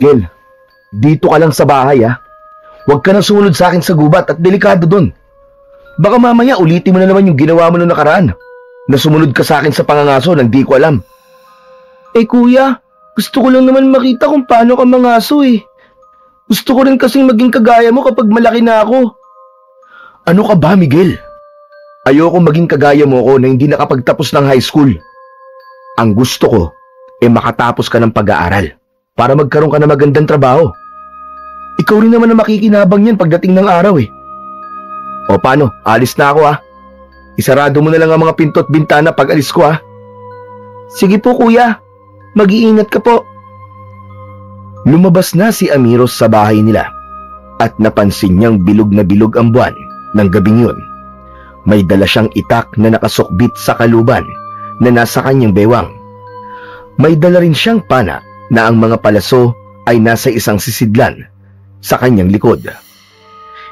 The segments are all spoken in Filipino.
Miguel, dito ka lang sa bahay ha. Huwag ka na sumunod sa akin sa gubat at delikado dun. Baka mamaya ulitin mo na naman yung ginawa mo noong nakaraan, na sumunod ka sa akin sa pangangaso nang di ko alam. Eh kuya, gusto ko lang naman makita kung paano ka mangaso eh. Gusto ko rin kasing maging kagaya mo kapag malaki na ako. Ano ka ba, Miguel? Ayoko maging kagaya mo ko na hindi nakapagtapos ng high school. Ang gusto ko ay makatapos ka ng pag-aaral para magkaroon ka ng magandang trabaho. Ikaw rin naman na makikinabang yan pagdating ng araw eh. O paano, alis na ako ha. Isarado mo na lang ang mga pinto at bintana pag alis ko ha. Sige po kuya, mag-iingat ka po. Lumabas na si Amiros sa bahay nila at napansin niyang bilog na bilog ang buwan ng gabing yun. May dala siyang itak na nakasukbit sa kaluban na nasa kanyang bewang. May dala rin siyang pana na ang mga palaso ay nasa isang sisidlan sa kanyang likod.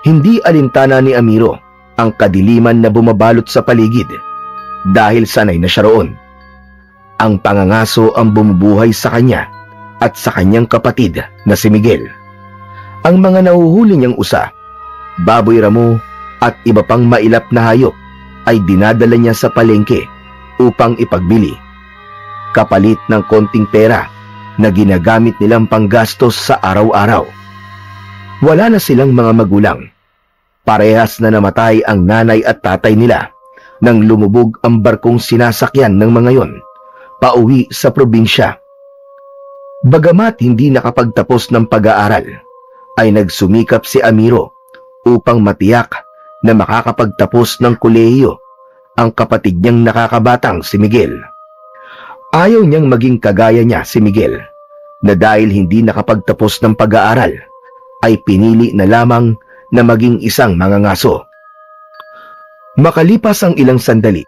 Hindi alintana ni Amiro ang kadiliman na bumabalot sa paligid dahil sanay na siya roon. Ang pangangaso ang bumubuhay sa kanya at sa kanyang kapatid na si Miguel. Ang mga nahuhuli niyang usa, baboy ramo at iba pang mailap na hayop ay dinadala niya sa palengke upang ipagbili, kapalit ng konting pera na ginagamit nilang panggastos sa araw-araw. Wala na silang mga magulang. Parehas na namatay ang nanay at tatay nila nang lumubog ang barkong sinasakyan ng mga yon pauwi sa probinsya. Bagamat hindi nakapagtapos ng pag-aaral, ay nagsumikap si Amiro upang matiyak na makakapagtapos ng kolehiyo ang kapatid niyang nakakabatang si Miguel. Ayaw niyang maging kagaya niya si Miguel, na dahil hindi nakapagtapos ng pag-aaral, ay pinili na lamang na maging isang mangangaso. Makalipas ang ilang sandali,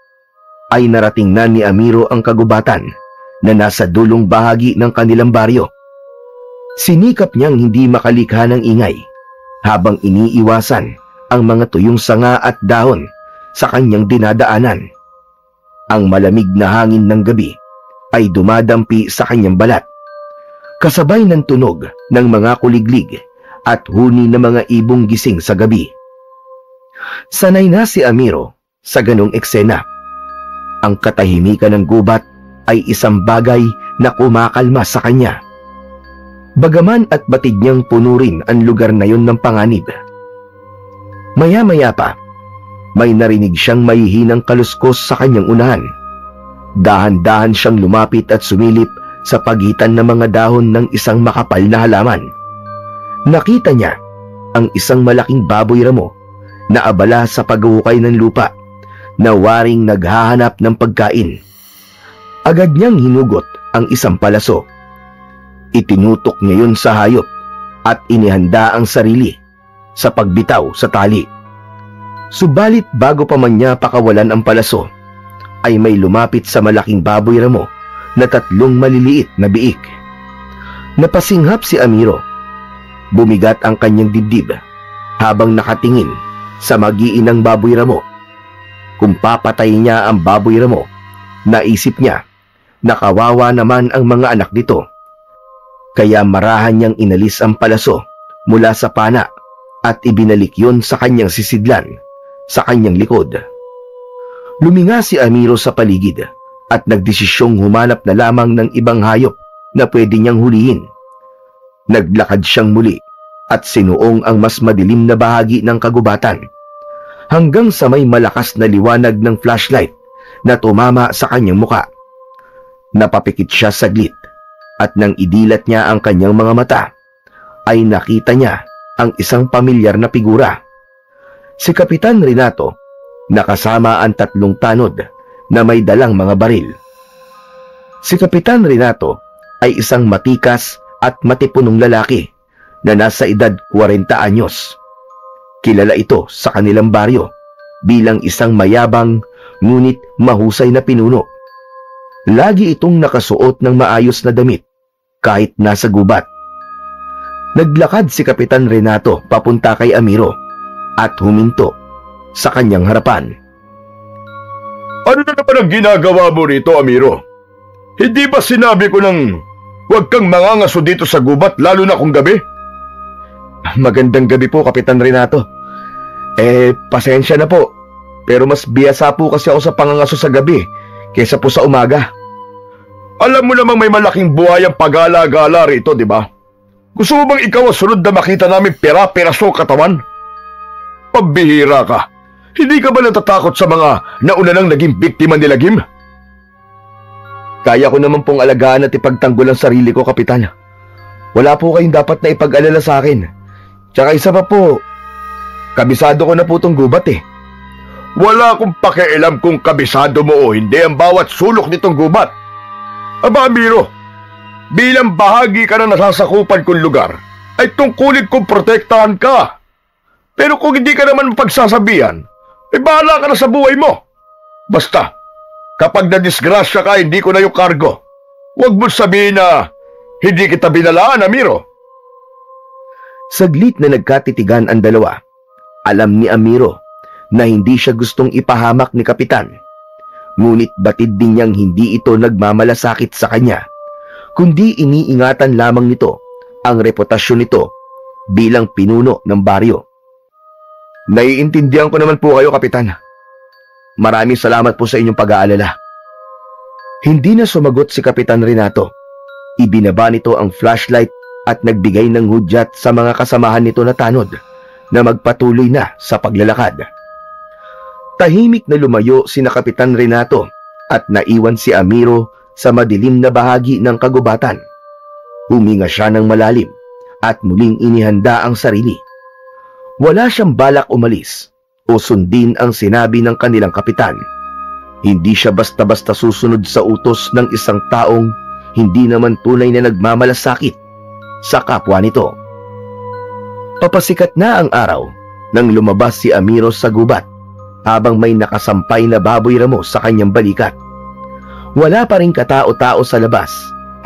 ay narating na ni Amiro ang kagubatan na nasa dulong bahagi ng kanilang baryo. Sinikap niyang hindi makalikha ng ingay habang iniiwasan ang mga tuyong sanga at dahon sa kanyang dinadaanan. Ang malamig na hangin ng gabi ay dumadampi sa kanyang balat, kasabay ng tunog ng mga kuliglig at huni ng mga ibong gising sa gabi. Sanay na si Amiro sa ganong eksena. Ang katahimikan ng gubat ay isang bagay na kumakalma sa kanya. Bagaman at batid niyang puno rin ang lugar na yon ng panganib. Maya-maya pa, may narinig siyang mahihinang kaluskos sa kanyang unahan. Dahan-dahan siyang lumapit at sumilip sa pagitan ng mga dahon ng isang makapal na halaman. Nakita niya ang isang malaking baboy ramo na abala sa paghuhukay ng lupa, na waring naghahanap ng pagkain. Agad niyang hinugot ang isang palaso. Itinutok niya yun sa hayop at inihanda ang sarili sa pagbitaw sa tali. Subalit bago pa man niya pakawalan ang palaso, ay may lumapit sa malaking baboy ramo na 3 maliliit na biik. Napasinghap si Amiro. Bumigat ang kanyang dibdib habang nakatingin sa mag-iinang baboy ramo. Kung papatayin niya ang baboy ramo, naisip niya na kawawa naman ang mga anak nito. Kaya marahan niyang inalis ang palaso mula sa pana at ibinalik yon sa kanyang sisidlan sa kanyang likod. Luminga si Amiro sa paligid at nagdesisyong humanap na lamang ng ibang hayop na pwede niyang hulihin. Naglakad siyang muli at sinuong ang mas madilim na bahagi ng kagubatan hanggang sa may malakas na liwanag ng flashlight na tumama sa kanyang muka. Napapikit siya saglit at nang idilat niya ang kanyang mga mata, ay nakita niya ang isang pamilyar na figura. Si Kapitan Renato, nakasama ang 3 tanod na may dalang mga baril. Si Kapitan Renato ay isang matikas at matipunong lalaki na nasa edad 40 anyos. Kilala ito sa kanilang baryo bilang isang mayabang ngunit mahusay na pinuno. Lagi itong nakasuot ng maayos na damit kahit nasa gubat. Naglakad si Kapitan Renato papunta kay Amiro at huminto sa kanyang harapan. Ano na naman ang ginagawa mo rito, Amiro? Hindi ba sinabi ko ng Huwag kang mangangaso dito sa gubat, lalo na kung gabi. Magandang gabi po, Kapitan Renato. Pasensya na po. Pero mas biyasa po kasi ako sa pangangaso sa gabi kaysa po sa umaga. Alam mo namang may malaking buhay ang pag-alagala rito, di ba? Gusto mo bang ikaw ang sunod na makita namin pera-peraso katawan? Pambihira ka. Hindi ka ba natatakot sa mga nauna nang naging biktima ni Lagim? Kaya ko naman pong alagaan at ipagtanggol ang sarili ko, Kapitan. Wala po kayong dapat na ipag-alala sa akin. Tsaka isa pa po, kabisado ko na po tong gubat eh. Wala akong pakialam kung kabisado mo o hindi ang bawat sulok nitong gubat. Aba, Amiro, bilang bahagi ka ng nasasakupan kong lugar, ay tungkulin kong protektahan ka. Pero kung hindi ka naman pagsasabihan, bahala ka na sa buhay mo. Basta, kapag nadisgrasya ka, hindi ko na yung kargo. Huwag mo sabihin na hindi kita binalaan, Amiro. Saglit na nagkatitigan ang dalawa. Alam ni Amiro na hindi siya gustong ipahamak ni Kapitan. Ngunit batid din niyang hindi ito nagmamalasakit sa kanya, kundi iniingatan lamang nito ang reputasyon nito bilang pinuno ng baryo. Naiintindihan ko naman po kayo, Kapitan. Maraming salamat po sa inyong pag-aalala. Hindi na sumagot si Kapitan Renato. Ibinaba nito ang flashlight at nagbigay ng hudyat sa mga kasamahan nito na tanod na magpatuloy na sa paglalakad. Tahimik na lumayo sina Kapitan Renato at naiwan si Amiro sa madilim na bahagi ng kagubatan. Huminga siya ng malalim at muling inihanda ang sarili. Wala siyang balak umalis o sundin ang sinabi ng kanilang kapitan. Hindi siya basta-basta susunod sa utos ng isang taong hindi naman tunay na nagmamalasakit sa kapwa nito. Papasikat na ang araw nang lumabas si Amiro sa gubat habang may nakasampay na baboy ramo sa kanyang balikat. Wala pa ring katao-tao sa labas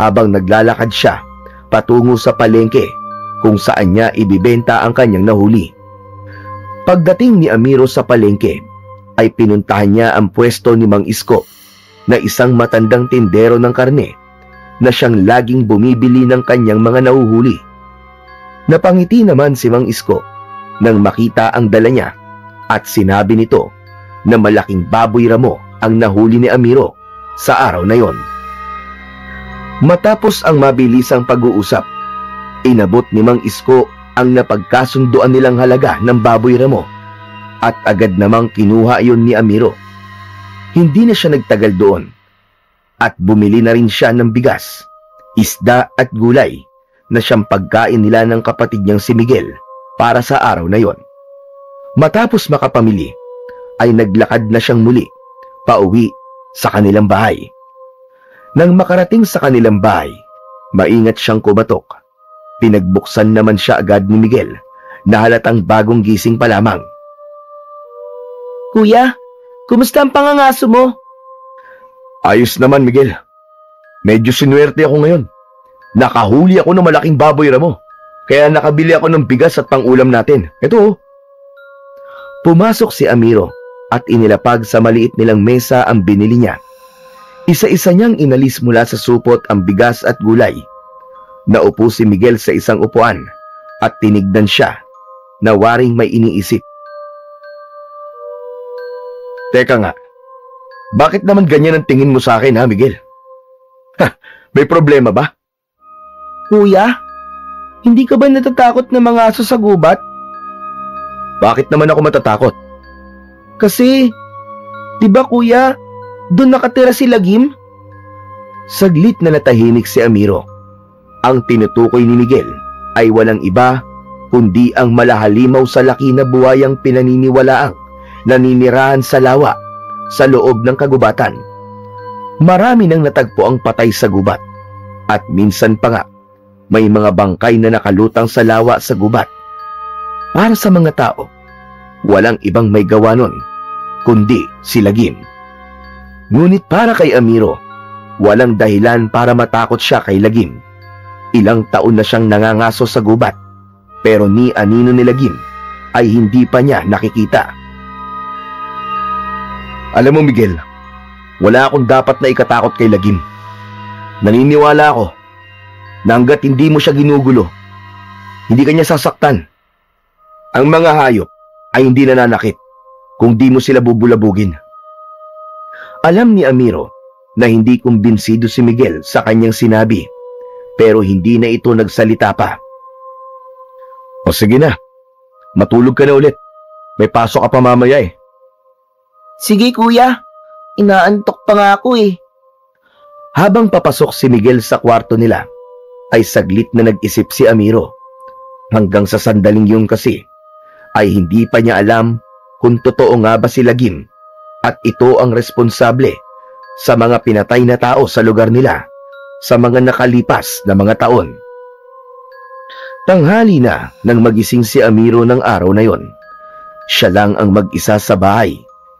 habang naglalakad siya patungo sa palengke kung saan niya ibibenta ang kanyang nahuli. Pagdating ni Amiro sa palengke, ay pinuntahan niya ang pwesto ni Mang Isko na isang matandang tindero ng karne na siyang laging bumibili ng kanyang mga nahuhuli. Napangiti naman si Mang Isko nang makita ang dala niya at sinabi nito na malaking baboy ramo ang nahuli ni Amiro sa araw na yon. Matapos ang mabilisang pag-uusap, inabot ni Mang Isko ang napagkasunduan nilang halaga ng baboy ramo at agad namang kinuha yon ni Amiro. Hindi na siya nagtagal doon at bumili na rin siya ng bigas, isda at gulay na siyang pagkain nila ng kapatid niyang si Miguel para sa araw na yon. Matapos makapamili, ay naglakad na siyang muli pauwi sa kanilang bahay. Nang makarating sa kanilang bahay, maingat siyang kumatok. Pinagbuksan naman siya agad ni Miguel na halatang bagong gising pa lamang. Kuya, kumusta ang pangangaso mo? Ayos naman, Miguel. Medyo sinuwerte ako ngayon. Nakahuli ako ng malaking baboy ramo, kaya nakabili ako ng bigas at pang-ulam natin. Ito. Pumasok si Amiro at inilapag sa maliit nilang mesa ang binili niya. Isa-isa niyang inalis mula sa supot ang bigas at gulay. Naupo si Miguel sa isang upuan at tinignan siya na waring may iniisip. Teka nga, bakit naman ganyan ang tingin mo sa akin, ha, Miguel? May problema ba? Kuya, hindi ka ba natatakot na mga aso sa gubat? Bakit naman ako matatakot? Kasi, di ba kuya, doon nakatira si Lagim? Saglit na natahimik si Amiro. Ang tinutukoy ni Miguel ay walang iba kundi ang malahalimaw sa laki na buhayang pinaniniwalaang naninirahan sa lawa sa loob ng kagubatan. Marami nang natagpo ang patay sa gubat at minsan pa nga may mga bangkay na nakalutang sa lawa sa gubat. Para sa mga tao, walang ibang may gawa nun kundi si Lagim. Ngunit para kay Amiro, walang dahilan para matakot siya kay Lagim. Ilang taon na siyang nangangaso sa gubat, pero ni anino ni Lagim ay hindi pa niya nakikita. Alam mo, Miguel, wala akong dapat na ikatakot kay Lagim. Naniniwala ako na hanggat hindi mo siya ginugulo, hindi kanya sasaktan. Ang mga hayop ay hindi nananakit kung di mo sila bubulabugin. Alam ni Amiro na hindi kumbinsido si Miguel sa kanyang sinabi, pero hindi na ito nagsalita pa. O sige na, matulog ka na ulit. May pasok ka pa mamaya eh. Sige kuya, inaantok pa nga ako eh. Habang papasok si Miguel sa kwarto nila, ay saglit na nag-isip si Amiro. Hanggang sa sandaling yun kasi, ay hindi pa niya alam kung totoo nga ba si Lagim at ito ang responsable sa mga pinatay na tao sa lugar nila sa mga nakalipas na mga taon. Tanghali na nang magising si Amiro ng araw na yon. Siya lang ang mag-isa sa bahay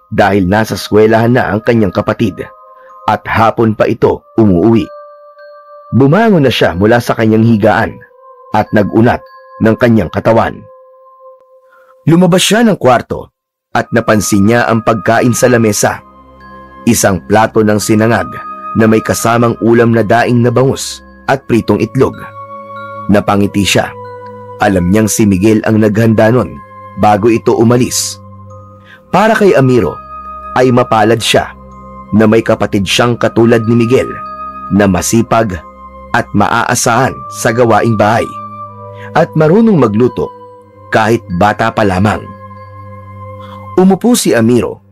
dahil nasa eskwelahan na ang kanyang kapatid at hapon pa ito umuwi. Bumangon na siya mula sa kanyang higaan at nagunat ng kanyang katawan. Lumabas siya ng kwarto at napansin niya ang pagkain sa lamesa. Isang plato ng sinangag na may kasamang ulam na daing na bangus at pritong itlog. Napangiti siya. Alam niyang si Miguel ang naghanda nun bago ito umalis. Para kay Amiro ay mapalad siya na may kapatid siyang katulad ni Miguel na masipag at maaasahan sa gawaing bahay at marunong magluto kahit bata pa lamang. Umupo si Amiro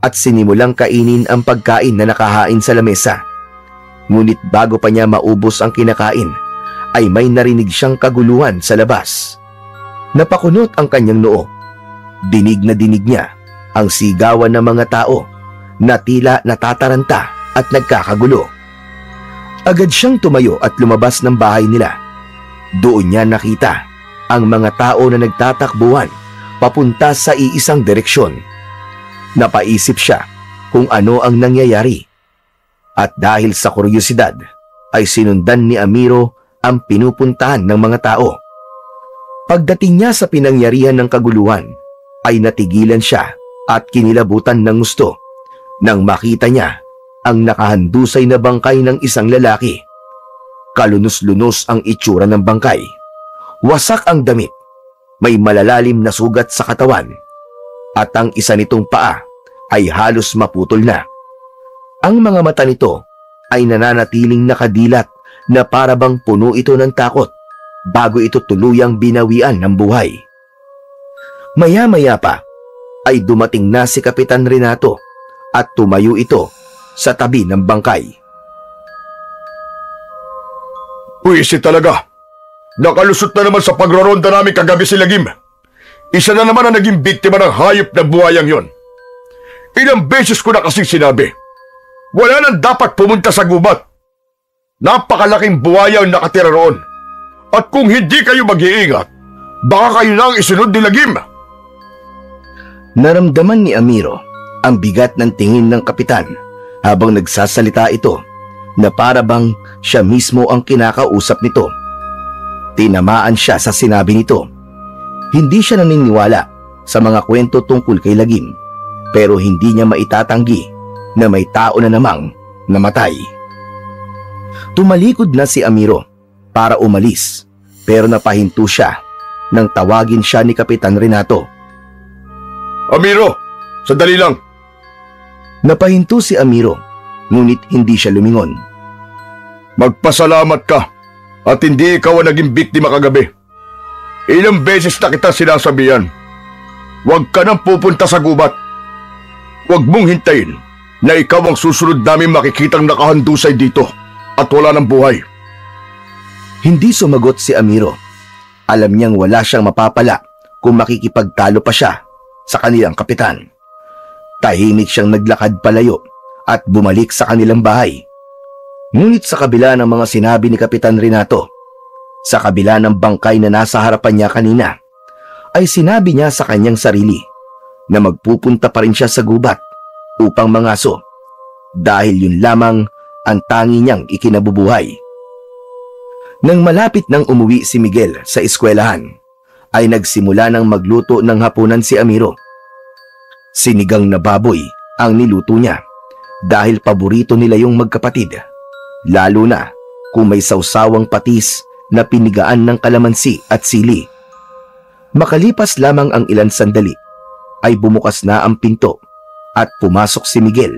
at sinimulang kainin ang pagkain na nakahain sa lamesa. Ngunit bago pa niya maubos ang kinakain, ay may narinig siyang kaguluhan sa labas. Napakunot ang kanyang noo. Dinig na dinig niya ang sigawan ng mga tao na tila natataranta at nagkakagulo. Agad siyang tumayo at lumabas ng bahay nila. Doon niya nakita ang mga tao na nagtatakbuhan papunta sa iisang direksyon. Napaisip siya kung ano ang nangyayari. At dahil sa kuryosidad, ay sinundan ni Amiro ang pinupuntahan ng mga tao. Pagdating niya sa pinangyarihan ng kaguluhan, ay natigilan siya at kinilabutan ng gusto nang makita niya ang nakahandusay na bangkay ng isang lalaki. Kalunos-lunos ang itsura ng bangkay. Wasak ang damit, may malalalim na sugat sa katawan, at ang isa nitong paa ay halos maputol na. Ang mga mata nito ay nananatiling nakadilat na parabang puno ito ng takot bago ito tuluyang binawian ng buhay. Maya-maya pa ay dumating na si Kapitan Renato at tumayo ito sa tabi ng bangkay. Puwisi talaga. Nakalusot na naman sa pagroronda namin kagabi si Lagim. Isa na naman ang naging biktima ng hayop na buhayang yon. Ilang beses ko na kasing sinabi, wala nang dapat pumunta sa gubat. Napakalaking buhaya ang nakatira roon. At kung hindi kayo mag-iingat, baka kayo lang isunod ni Lagim. Naramdaman ni Amiro ang bigat ng tingin ng kapitan habang nagsasalita ito na parabang siya mismo ang kinakausap nito. Tinamaan siya sa sinabi nito. Hindi siya naniniwala sa mga kwento tungkol kay Lagim, pero hindi niya maitatanggi na may tao na namang namatay. Tumalikod na si Amiro para umalis, pero napahinto siya nang tawagin siya ni Kapitan Renato. Amiro, sandali lang. Napahinto si Amiro, ngunit hindi siya lumingon. Magpasalamat ka at hindi ikaw ang naging biktima kagabi. Ilang beses na kita sinasabihan, huwag ka nang pupunta sa gubat. Huwag mong hintayin na ikaw ang susunod namin makikitang nakahandusay dito at wala ng buhay. Hindi sumagot si Amiro. Alam niyang wala siyang mapapala kung makikipagtalo pa siya sa kanilang kapitan. Tahimik siyang naglakad palayo at bumalik sa kanilang bahay. Ngunit sa kabila ng mga sinabi ni Kapitan Renato, sa kabila ng bangkay na nasa harapan niya kanina, ay sinabi niya sa kanyang sarili na magpupunta pa rin siya sa gubat upang mangaso dahil yun lamang ang tangi niyang ikinabubuhay. Nang malapit nang umuwi si Miguel sa eskwelahan, ay nagsimula ng magluto ng hapunan si Amiro. Sinigang na baboy ang niluto niya dahil paborito nila yung magkapatid, lalo na kung may sawsawang patis na pinigaan ng kalamansi at sili. Makalipas lamang ang ilan sandali, ay bumukas na ang pinto at pumasok si Miguel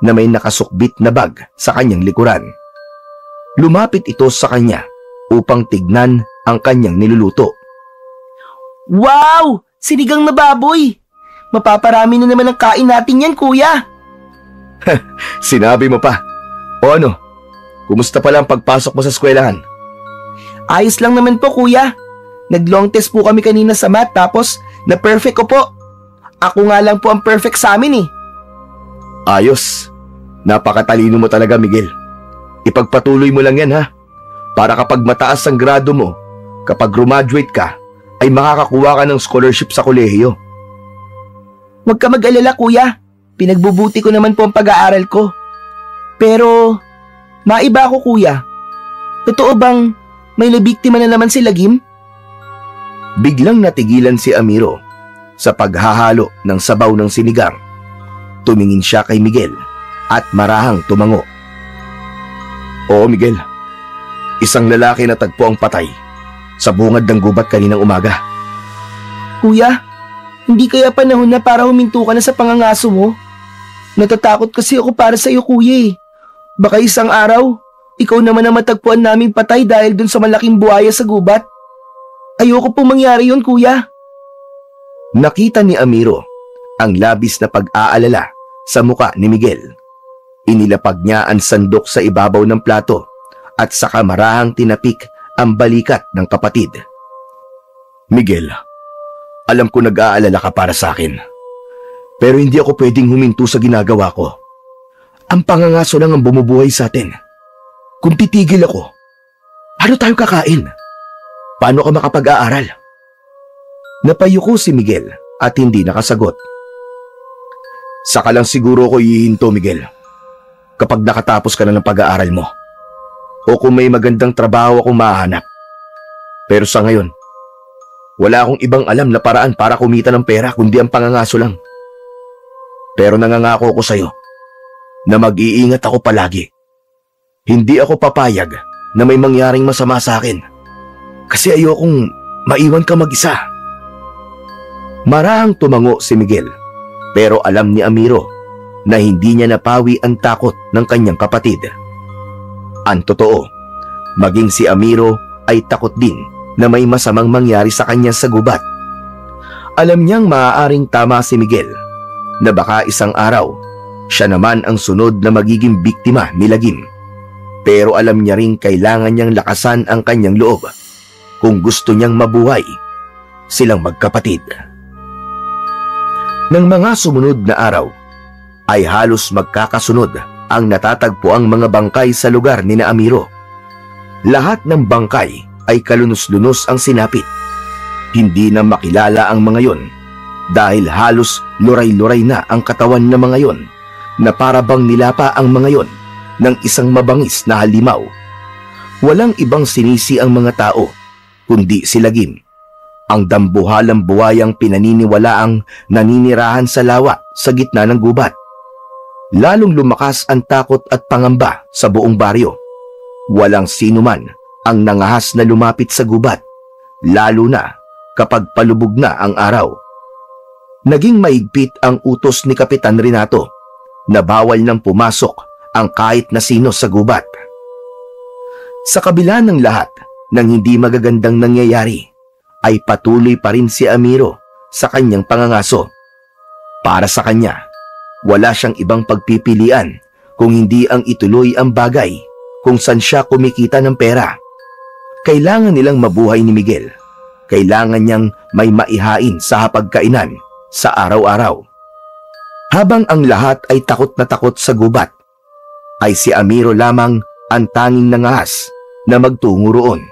na may nakasukbit na bag sa kanyang likuran. Lumapit ito sa kanya upang tignan ang kanyang niluluto. Wow! Sinigang na baboy! Mapaparami na naman ang kain natin yan, kuya! Sinabi mo pa. O ano, kumusta pala ang pagpasok mo sa eskwelahan? Ayos lang naman po, kuya. Nag-long test po kami kanina sa math tapos na-perfect ko po. Ako nga lang po ang perfect sa amin eh. Ayos. Napakatalino mo talaga, Miguel. Ipagpatuloy mo lang yan, ha? Para kapag mataas ang grado mo, kapag graduate ka, ay makakakuha ka ng scholarship sa kolehiyo. Huwag ka mag-alala, kuya. Pinagbubuti ko naman po ang pag-aaral ko. Pero, maiba ako, kuya. Totoo bang may nabiktima na naman si Lagim? Biglang natigilan si Amiro sa paghahalo ng sabaw ng sinigang. Tumingin siya kay Miguel at marahang tumango. Oo, Miguel. Isang lalaki na tagpo ang patay sa bungad ng gubat kaninang umaga. Kuya, hindi kaya panahon na para huminto ka na sa pangangaso mo? Natatakot kasi ako para sa iyo, kuya eh. Baka isang araw, ikaw naman ang matagpuan naming patay dahil dun sa malaking buhaya sa gubat. Ayoko pong mangyari yun, kuya. Nakita ni Amiro ang labis na pag-aalala sa muka ni Miguel. Inilapag niya ang sandok sa ibabaw ng plato at saka marahang tinapik ang balikat ng kapatid. Miguel, alam ko nag-aalala ka para sa akin. Pero hindi ako pwedeng huminto sa ginagawa ko. Ang pangangaso lang ang bumubuhay sa atin. Kung titigil ako, ano tayo kakain? Paano ka makapag-aaral? Napayuko si Miguel at hindi nakasagot. Saka lang siguro ako hihinto, Miguel. Kapag nakatapos ka na ng pag-aaral mo. O kung may magandang trabaho akong mahanap. Pero sa ngayon, wala akong ibang alam na paraan para kumita ng pera kundi ang pangangaso lang. Pero nangangako ko sa'yo na mag-iingat ako palagi. Hindi ako papayag na may mangyaring masama sa akin. Kasi ayokong maiwan ka mag-isa. Marahang tumango si Miguel, pero alam ni Amiro na hindi niya napawi ang takot ng kanyang kapatid. Ang totoo, maging si Amiro ay takot din na may masamang mangyari sa kanya sa gubat. Alam niyang maaaring tama si Miguel na baka isang araw siya naman ang sunod na magiging biktima ni Lagim. Pero alam niya ring kailangan niyang lakasan ang kanyang loob kung gusto niyang mabuhay silang magkapatid. Ng mga sumunod na araw ay halos magkakasunod ang natatagpuang mga bangkay sa lugar ni na Amiro. Lahat ng bangkay ay kalunos-lunos ang sinapit. Hindi na makilala ang mga yon dahil halos luray-luray na ang katawan ng mga yon na para bang nilapa ang mga yon ng isang mabangis na halimaw. Walang ibang sinisi ang mga tao kundi si Lagim, ang dambuhalang buhayang pinaniniwalaang naninirahan sa lawa sa gitna ng gubat. Lalong lumakas ang takot at pangamba sa buong baryo. Walang sino man ang nangahas na lumapit sa gubat, lalo na kapag palubog na ang araw. Naging mahigpit ang utos ni Kapitan Renato na bawal nang pumasok ang kahit na sino sa gubat. Sa kabila ng lahat ng hindi magagandang nangyayari, ay patuloy pa rin si Amiro sa kanyang pangangaso. Para sa kanya, wala siyang ibang pagpipilian kung hindi ang ituloy ang bagay kung saan siya kumikita ng pera. Kailangan nilang mabuhay ni Miguel. Kailangan niyang may maihain sa hapagkainan sa araw-araw. Habang ang lahat ay takot na takot sa gubat, ay si Amiro lamang ang tanging nangahas na magtungo roon.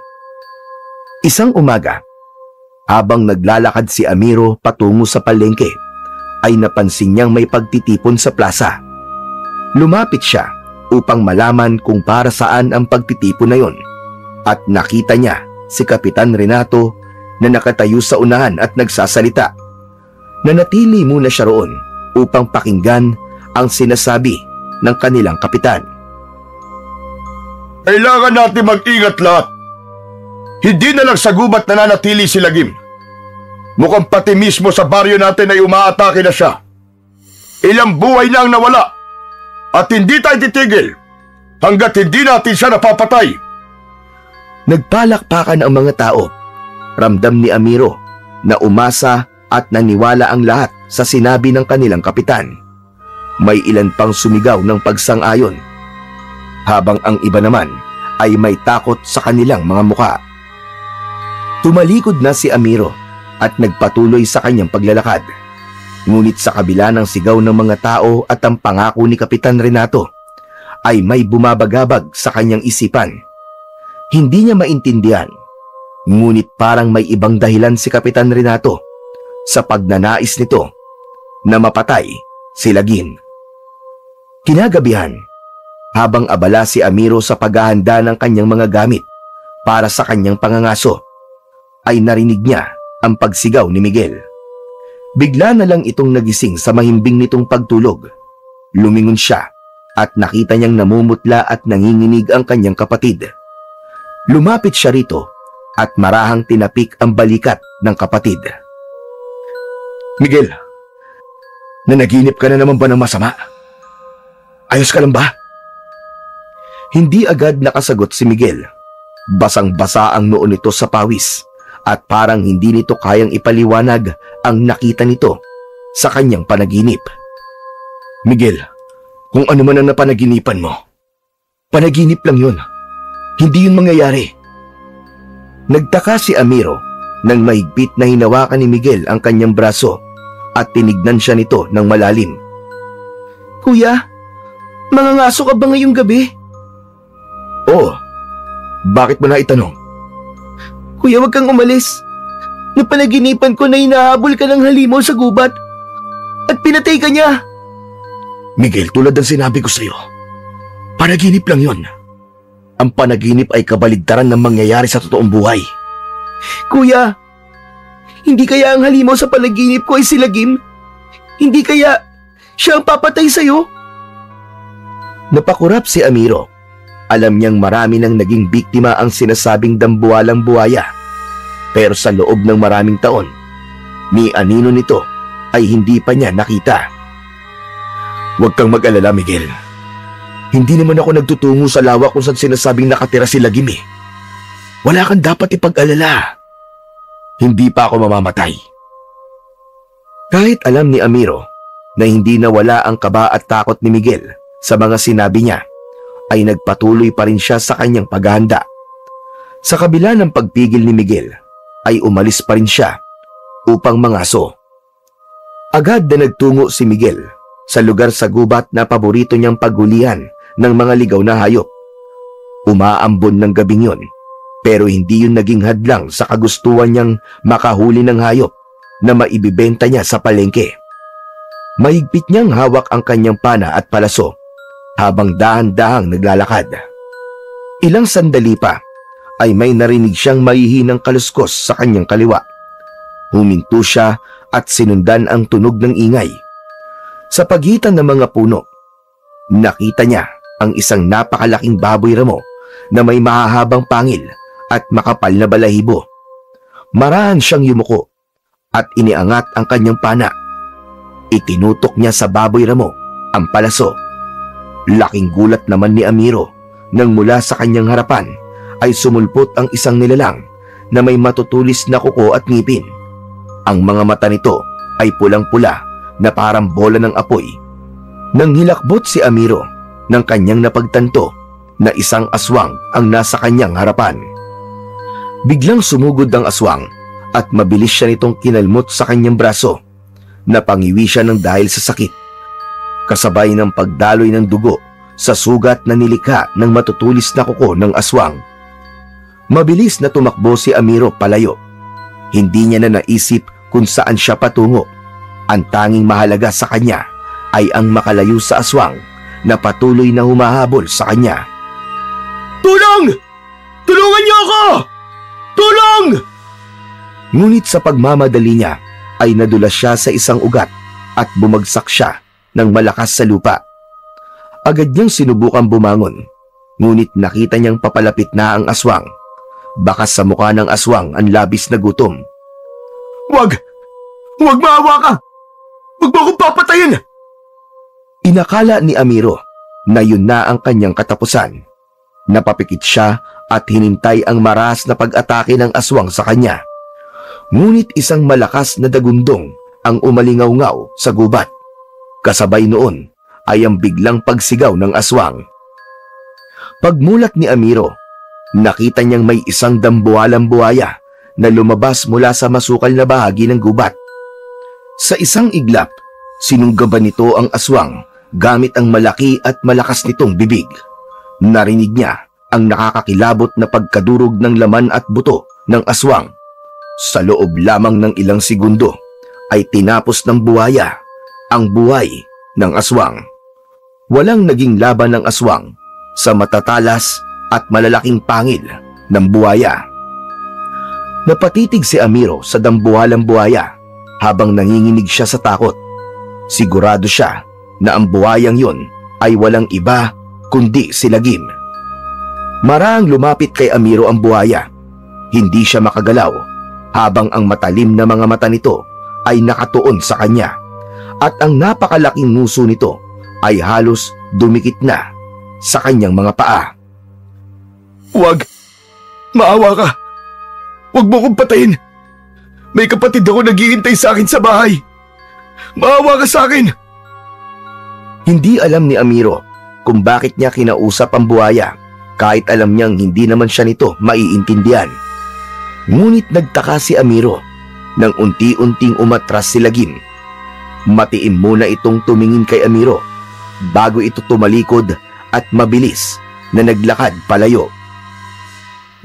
Isang umaga, habang naglalakad si Amiro patungo sa palengke, ay napansin niyang may pagtitipon sa plaza. Lumapit siya upang malaman kung para saan ang pagtitipon na yon, at nakita niya si Kapitan Renato na nakatayo sa unahan at nagsasalita. Nanatili muna siya roon upang pakinggan ang sinasabi ng kanilang kapitan. Kailangan natin mag-ingat lahat. Hindi na lang sa gubat nananatili si Lagim. Mukhang pati mismo sa baryo natin ay umaatake na siya. Ilang buhay na ang nawala. At hindi tayo titigil hanggat hindi natin siya napapatay. Nagpalakpakan ang mga tao. Ramdam ni Amiro na umasa at naniwala ang lahat sa sinabi ng kanilang kapitan. May ilan pang sumigaw ng pagsang-ayon, habang ang iba naman ay may takot sa kanilang mga muka. Tumalikod na si Amiro at nagpatuloy sa kanyang paglalakad. Ngunit sa kabila ng sigaw ng mga tao at ang pangako ni Kapitan Renato, ay may bumabagabag sa kanyang isipan. Hindi niya maintindihan, ngunit parang may ibang dahilan si Kapitan Renato sa pagnanais nito na mapatay si Lagim. Kinagabihan, habang abala si Amiro sa paghahanda ng kanyang mga gamit para sa kanyang pangangaso, ay narinig niya ang pagsigaw ni Miguel. Bigla na lang itong nagising sa mahimbing nitong pagtulog. Lumingon siya at nakita niyang namumutla at nanginginig ang kanyang kapatid. Lumapit siya rito at marahang tinapik ang balikat ng kapatid. Miguel, nanaginip ka na naman ba ng masama? Ayos ka lang ba? Hindi agad nakasagot si Miguel. Basang-basa ang noo nito sa pawis at parang hindi nito kayang ipaliwanag ang nakita nito sa kanyang panaginip. Miguel, kung ano man ang napanaginipan mo, panaginip lang yun. Hindi yun mangyayari. Nagtaka si Amiro nang mahigpit na hinawakan ni Miguel ang kanyang braso at tinignan siya nito ng malalim. Kuya, mangangaso ka ba ngayong gabi? Oo. Bakit mo na itanong? Kuya, wag kang umalis. Napanaginipan ko na hinahabol ka ng halimaw sa gubat at pinatay ka niya. Miguel, tulad ng sinabi ko sa'yo, panaginip lang yon. Ang panaginip ay kabaligtaran ng mangyayari sa totoong buhay. Kuya, hindi kaya ang halimaw sa panaginip ko ay si Lagim? Hindi kaya siya ang papatay sa'yo? Napakurap si Amiro. Alam niyang marami nang naging biktima ang sinasabing dambuhalang buhaya. Pero sa loob ng maraming taon, ni anino nito ay hindi pa niya nakita. Huwag kang mag-alala, Miguel. Hindi naman ako nagtutungo sa lawa kung saan sinasabing nakatira si Lagim eh. Wala kang dapat ipag-alala. Hindi pa ako mamamatay. Kahit alam ni Amiro na hindi nawala ang kaba at takot ni Miguel sa mga sinabi niya, ay nagpatuloy pa rin siya sa kanyang paghahanda. Sa kabila ng pagpigil ni Miguel, ay umalis pa rin siya upang mangaso. Agad na nagtungo si Miguel sa lugar sa gubat na paborito niyang paghulihan ng mga ligaw na hayop. Umaambon ng gabing yun, pero hindi yun naging hadlang sa kagustuhan niyang makahuli ng hayop na maibibenta niya sa palengke. Mahigpit niyang hawak ang kanyang pana at palaso habang dahan-dahang naglalakad. Ilang sandali pa ay may narinig siyang mahihinang kaluskos sa kanyang kaliwa. Huminto siya at sinundan ang tunog ng ingay. Sa pagitan ng mga puno, nakita niya ang isang napakalaking baboy ramo na may mahahabang pangil at makapal na balahibo. Marahan siyang yumuko at iniangat ang kanyang pana. Itinutok niya sa baboy ramo ang palaso. Laking gulat naman ni Amiro nang mula sa kanyang harapan ay sumulpot ang isang nilalang na may matutulis na kuko at ngipin. Ang mga mata nito ay pulang-pula na parang bola ng apoy. Nang hilakbot si Amiro ng kanyang napagtanto na isang aswang ang nasa kanyang harapan. Biglang sumugod ang aswang at mabilis siya nitong kinalmot sa kanyang braso. Napangiwi siya ng dahil sa sakit, kasabay ng pagdaloy ng dugo sa sugat na nilikha ng matutulis na kuko ng aswang. Mabilis na tumakbo si Amiro palayo. Hindi niya na naisip kung saan siya patungo. Ang tanging mahalaga sa kanya ay ang makalayo sa aswang na patuloy na humahabol sa kanya. Tulong! Tulungan niyo ako! Tulong! Ngunit sa pagmamadali niya ay nadulas siya sa isang ugat at bumagsak siya ng malakas sa lupa. Agad niyang sinubukang bumangon, Ngunit nakita niyang papalapit na ang aswang. Bakas sa mukha ng aswang ang labis na gutom. Wag! Huwag maawa ka! Huwag mo akong papatayin! Inakala ni Amiro na yun na ang kanyang katapusan. Napapikit siya at hinintay ang maras na pag-atake ng aswang sa kanya. Ngunit isang malakas na dagundong ang umalingaw-ngaw sa gubat. Kasabay noon ay ang biglang pagsigaw ng aswang. Pagmulat ni Amiro, nakita niyang may isang dambuhalang buhaya na lumabas mula sa masukal na bahagi ng gubat. Sa isang iglap, sinunggaban nito ang aswang gamit ang malaki at malakas nitong bibig. Narinig niya ang nakakakilabot na pagkadurog ng laman at buto ng aswang. Sa loob lamang ng ilang segundo ay tinapos ng buhaya ang buhay ng aswang. Walang naging laban ng aswang sa matatalas at malalaking pangil ng buhaya. Napatitig si Amiro sa dambuhalang buhaya habang nanginginig siya sa takot. Sigurado siya na ang buhayang yun ay walang iba kundi si Lagim. Maraang lumapit kay Amiro ang buhaya. Hindi siya makagalaw habang ang matalim na mga mata nito ay nakatuon sa kanya at ang napakalaking nguso nito ay halos dumikit na sa kanyang mga paa. Wag! Maawa ka! Huwag mo kong patayin! May kapatid ako naghihintay sa akin sa bahay! Maawa ka sa akin! Hindi alam ni Amiro kung bakit niya kinausap ang buhaya kahit alam niyang hindi naman siya nito maiintindihan. Ngunit nagtaka si Amiro nang unti-unting umatras si Lagim. Matiim muna itong tumingin kay Amiro bago ito tumalikod at mabilis na naglakad palayo.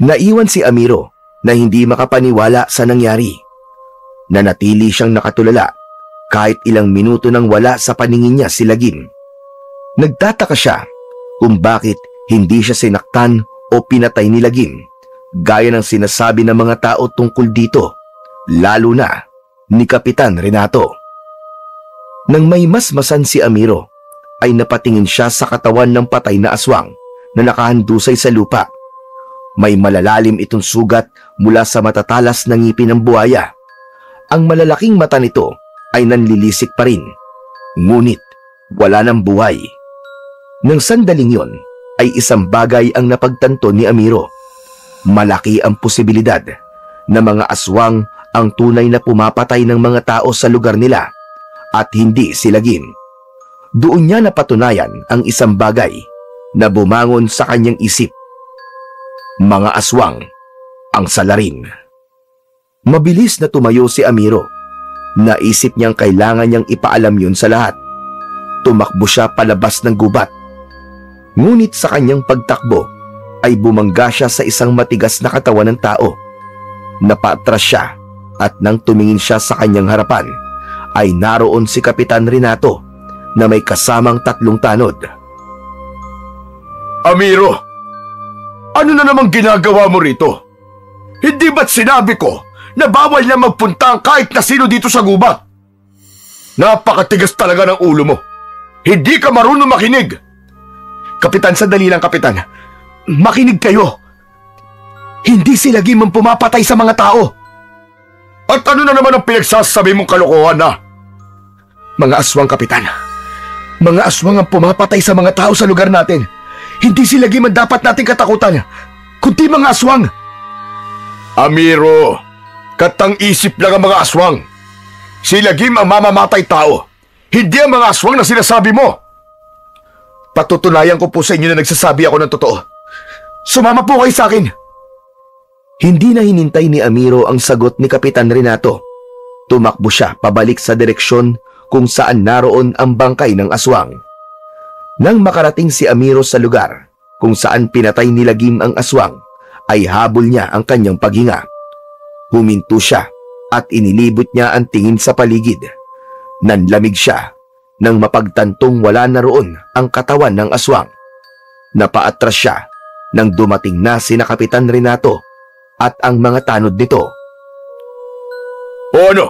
Naiwan si Amiro na hindi makapaniwala sa nangyari. Nanatili siyang nakatulala kahit ilang minuto nang wala sa paningin niya si Lagim. Nagtataka siya kung bakit hindi siya sinaktan o pinatay ni Lagim gaya ng sinasabi ng mga tao tungkol dito, lalo na ni Kapitan Renato. Nang may masmasan si Amiro, ay napatingin siya sa katawan ng patay na aswang na nakahandusay sa lupa. May malalalim itong sugat mula sa matatalas na ngipin ng buhaya. Ang malalaking mata nito ay nanlilisik pa rin, ngunit wala ng buhay. Nang sandaling yon, ay isang bagay ang napagtanto ni Amiro. Malaki ang posibilidad na mga aswang ang tunay na pumapatay ng mga tao sa lugar nila at hindi si Lagim. Doon niya napatunayan ang isang bagay na bumangon sa kanyang isip. Mga aswang ang salarin. Mabilis na tumayo si Amiro. Naisip niyang kailangan niyang ipaalam yun sa lahat. Tumakbo siya palabas ng gubat. Ngunit sa kanyang pagtakbo ay bumangga siya sa isang matigas na katawan ng tao. Napaatras siya at nang tumingin siya sa kanyang harapan ay naroon si Kapitan Renato na may kasamang 3 tanod. Amiro! Ano na namang ginagawa mo rito? Hindi ba't sinabi ko na bawal na magpunta ang kahit na sino dito sa gubat? Napakatigas talaga ng ulo mo. Hindi ka marunong makinig. Kapitan, sandali lang, Kapitan. Makinig kayo. Hindi si Lagim ang pumapatay sa mga tao. At ano na naman ang pinagsasabi mong kalokohan na? Mga aswang, Kapitan. Mga aswang ang pumapatay sa mga tao sa lugar natin. Hindi si Lagim ang dapat nating katakutan, kundi mga aswang. Amiro, katang-isip lang ang mga aswang. Si Lagim ang mamamatay tao, hindi ang mga aswang na sinasabi mo. Patutunayan ko po sa inyo na nagsasabi ako ng totoo. Sumama po kayo sa akin. Hindi na hinintay ni Amiro ang sagot ni Kapitan Renato. Tumakbo siya pabalik sa direksyon kung saan naroon ang bangkay ng aswang. Nang makarating si Amiro sa lugar kung saan pinatay ni Lagim ang aswang, ay habol niya ang kanyang paghinga. Huminto siya at inilibot niya ang tingin sa paligid. Nanlamig siya nang mapagtantong wala na roon ang katawan ng aswang. Napaatras siya nang dumating na sina Kapitan Renato at ang mga tanod nito. O ano?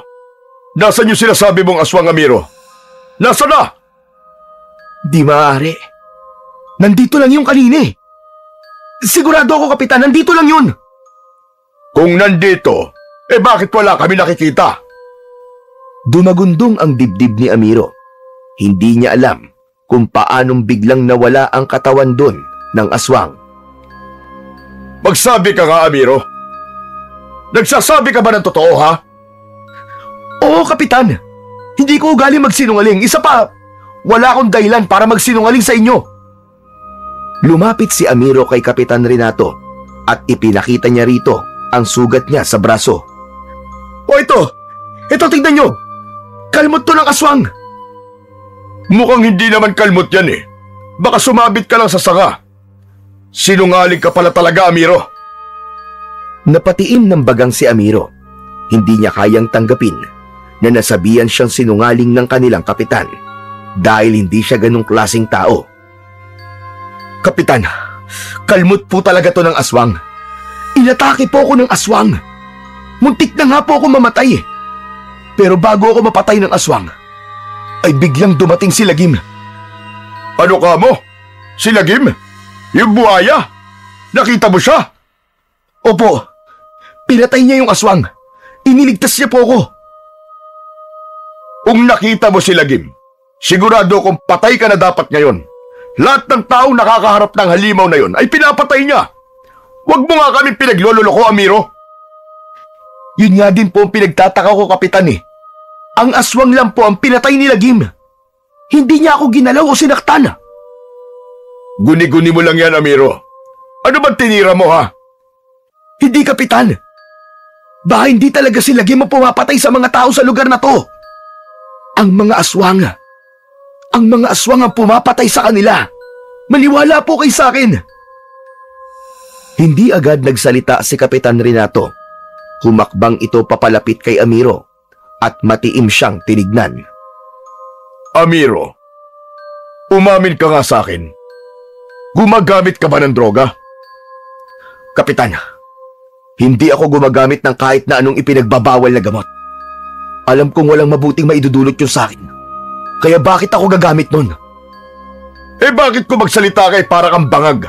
Nasaan yung sinasabi mong aswang, Amiro? Nasaan na? Di maaari. Nandito lang yung kanina eh. Sigurado ako, Kapitan, nandito lang yun. Kung nandito, bakit wala kami nakikita? Dumagundong ang dibdib ni Amiro. Hindi niya alam kung paanong biglang nawala ang katawan doon ng aswang. Magsabi ka nga, Amiro. Nagsasabi ka ba ng totoo, ha? Oo, Kapitan. Hindi ko ugali magsinungaling. Isa pa, wala akong dahilan para magsinungaling sa inyo. Lumapit si Amiro kay Kapitan Renato at ipinakita niya rito ang sugat niya sa braso. O ito! Ito, tignan nyo! Kalmot to ng aswang! Mukhang hindi naman kalmot yan eh. Baka sumabit ka lang sa sanga. Sinungaling ka pala talaga, Amiro. Napatiim ng bagang si Amiro. Hindi niya kayang tanggapin na nasabihan siyang sinungaling ng kanilang kapitan dahil hindi siya ganong klaseng tao. Kapitan, kalmot po talaga to ng aswang. Inatake po ako ng aswang. Muntik na nga po ako mamatay eh. Pero bago ako mapatay ng aswang, ay biglang dumating si Lagim. Ano ka mo? Si Lagim? Yung buhaya? Nakita mo siya? Opo, pinatay niya yung aswang. Iniligtas niya po ako. Kung nakita mo si Lagim, sigurado kung patay ka na dapat ngayon. Lahat ng taong nakakaharap ng halimaw na yon ay pinapatay niya. Huwag mo nga kami pinaglololoko, Amiro. Yun nga din po ang pinagtataka ko, Kapitan eh. Ang aswang lang po ang pinatay ni Lagim. Hindi niya ako ginalaw o sinaktan. Guni-guni mo lang yan, Amiro. Ano ba tinira mo, ha? Hindi, Kapitan. Baka hindi talaga si Lagim ang pumapatay sa mga tao sa lugar na to. Ang mga aswang ang pumapatay sa kanila. Maniwala po kayo sa akin. Hindi agad nagsalita si Kapitan Renato. Humakbang ito papalapit kay Amiro at matiim siyang tinignan. Amiro, umamin ka nga sa akin. Gumagamit ka ba ng droga? Kapitan, hindi ako gumagamit ng kahit na anong ipinagbabawal na gamot. Alam kong walang mabuting maidudulot yun sa akin. Kaya bakit ako gagamit nun? Bakit ko magsalita kay para kang bangag?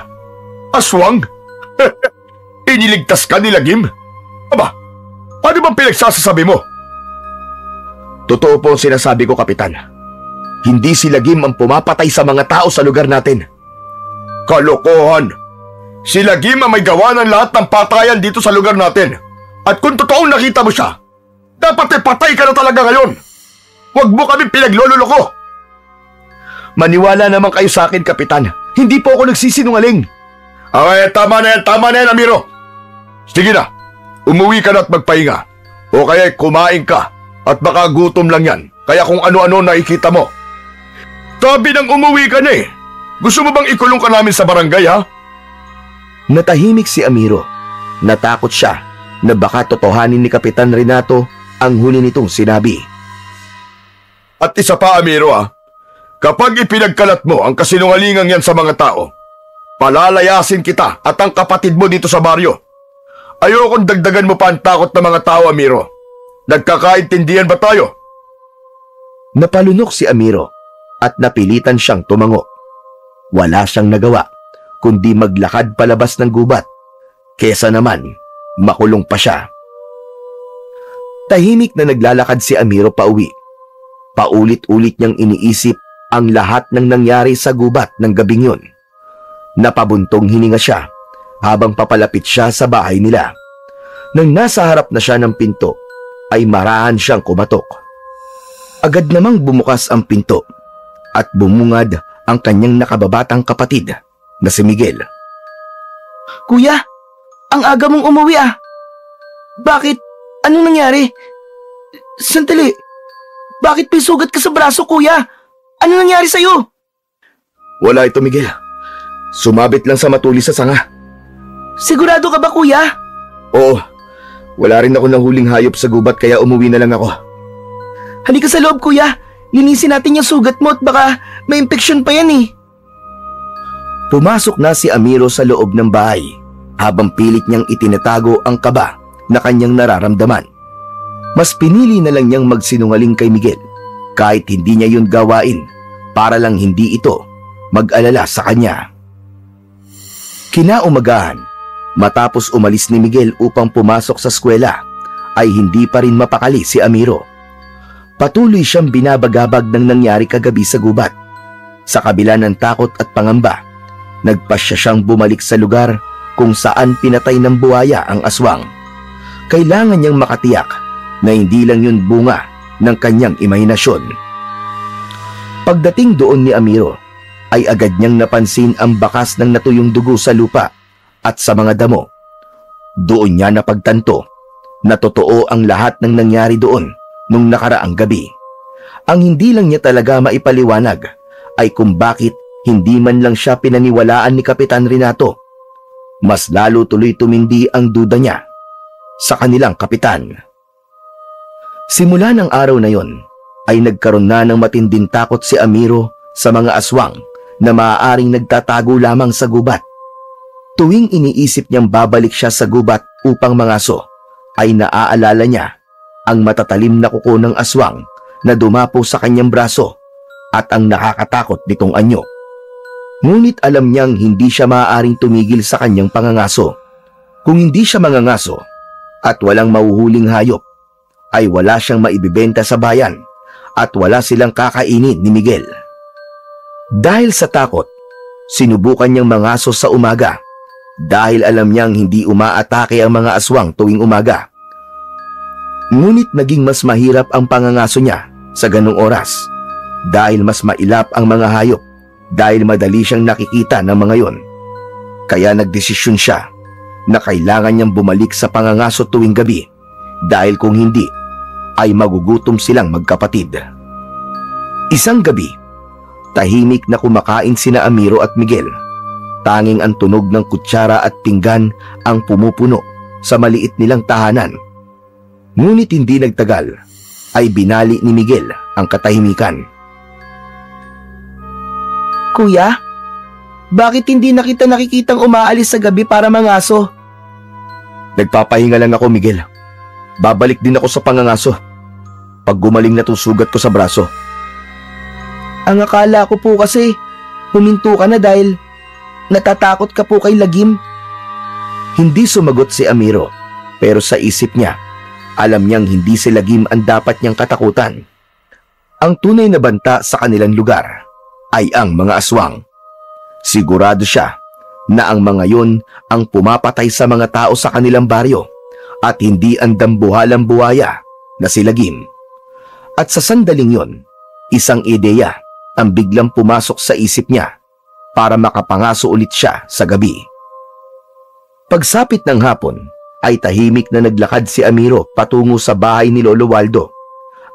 Aswang? Iniligtas ka ni Lagim? Aba, ano bang pinagsasasabi mo? Totoo po ang sinasabi ko, Kapitan. Hindi si Lagim ang pumapatay sa mga tao sa lugar natin. Kalokohan! Si Lagim ang may gawa ng lahat ng patayan dito sa lugar natin. At kung totoong nakita mo siya, dapat patay ka na talaga ngayon. Huwag mo kami pinaglololoko. Maniwala naman kayo sa akin, Kapitan. Hindi po ako nagsisinungaling. Okay, tama na yan, Amiro. Sige na, umuwi ka na at magpahinga. O kaya kumain ka at baka gutom lang yan. Kaya kung ano-ano nakikita mo. Tabi nang umuwi ka na eh. Gusto mo bang ikulong ka namin sa barangay, ha? Natahimik si Amiro. Natakot siya na baka totohanin ni Kapitan Renato ang huli nitong sinabi. At isa pa, Amiro, kapag ipinagkalat mo ang kasinungalingang yan sa mga tao, palalayasin kita at ang kapatid mo dito sa baryo. Ayokong dagdagan mo pa ang takot ng mga tao, Amiro. Nagkakaintindihan ba tayo? Napalunok si Amiro at napilitan siyang tumango. Wala siyang nagawa kundi maglakad palabas ng gubat, kesa naman makulong pa siya. Tahimik na naglalakad si Amiro pauwi. Paulit-ulit niyang iniisip ang lahat ng nangyari sa gubat ng gabing yun. Napabuntong hininga siya habang papalapit siya sa bahay nila. Nang nasa harap na siya ng pinto, ay marahan siyang kumatok. Agad namang bumukas ang pinto at bumungad ang kanyang nakababatang kapatid na si Miguel. Kuya, ang aga mong umuwi ah. Bakit? Anong nangyari? Sandali. Bakit may sugat ka sa braso, kuya? Ano nangyari sa'yo? Wala ito, Miguel. Sumabit lang sa matulis sa sanga. Sigurado ka ba, kuya? Oo. Wala rin ako ng huling hayop sa gubat kaya umuwi na lang ako. Halika sa loob, kuya. Linisin natin yung sugat mo at baka may impeksyon pa yan eh. Pumasok na si Amiro sa loob ng bahay habang pilit niyang itinatago ang kaba na kanyang nararamdaman. Mas pinili na lang niyang magsinungaling kay Miguel kahit hindi niya yun gawain para lang hindi ito mag-alala sa kanya. Kinaumagahan, matapos umalis ni Miguel upang pumasok sa eskwela, ay hindi pa rin mapakali si Amiro. Patuloy siyang binabagabag ng nangyari kagabi sa gubat. Sa kabila ng takot at pangamba, nagpasya siyang bumalik sa lugar kung saan pinatay ng buhaya ang aswang. Kailangan niyang makatiyak na hindi lang yun bunga ng kanyang imahinasyon. Pagdating doon ni Amiro, ay agad niyang napansin ang bakas ng natuyong dugo sa lupa at sa mga damo. Doon niya napagtanto na totoo ang lahat ng nangyari doon nung nakaraang gabi. Ang hindi lang niya talaga maipaliwanag ay kung bakit hindi man lang siya pinaniwalaan ni Kapitan Renato. Mas lalo tuloy tumindi ang duda niya sa kanilang kapitan. Simula ng araw na yon, ay nagkaroon na ng matinding takot si Amiro sa mga aswang na maaaring nagtatago lamang sa gubat. Tuwing iniisip niyang babalik siya sa gubat upang mangaso, ay naaalala niya ang matatalim na kuko ng aswang na dumapo sa kanyang braso at ang nakakatakot nitong anyo. Ngunit alam niyang hindi siya maaaring tumigil sa kanyang pangangaso. Kung hindi siya mangangaso at walang mahuhuling hayop, ay wala siyang maibibenta sa bayan at wala silang kakainin ni Miguel. Dahil sa takot, sinubukan niyang mangaso sa umaga dahil alam niyang hindi umaatake ang mga aswang tuwing umaga. Ngunit naging mas mahirap ang pangangaso niya sa ganong oras dahil mas mailap ang mga hayop dahil madali siyang nakikita ng mga yon. Kaya nagdesisyon siya na kailangan niyang bumalik sa pangangaso tuwing gabi dahil kung hindi ay magugutom silang magkapatid. Isang gabi, tahimik na kumakain sina Amiro at Miguel. Tanging ang tunog ng kutsara at pinggan ang pumupuno sa maliit nilang tahanan. Ngunit hindi nagtagal, ay binali ni Miguel ang katahimikan. Kuya, bakit hindi na kita nakikitang umaalis sa gabi para mangaso? Nagpapahinga lang ako, Miguel. Babalik din ako sa pangangaso pag gumaling na tong sugat ko sa braso. Ang akala ko po kasi, huminto ka na dahil natatakot ka po kay Lagim. Hindi sumagot si Amiro, pero sa isip niya, alam niyang hindi si Lagim ang dapat niyang katakutan. Ang tunay na banta sa kanilang lugar ay ang mga aswang. Sigurado siya na ang mga yon ang pumapatay sa mga tao sa kanilang baryo at hindi ang dambuhalang buhaya na si Lagim. At sa sandaling yon, isang ideya ang biglang pumasok sa isip niya para makapangaso ulit siya sa gabi. Pagsapit ng hapon, ay tahimik na naglakad si Amiro patungo sa bahay ni Lolo Waldo,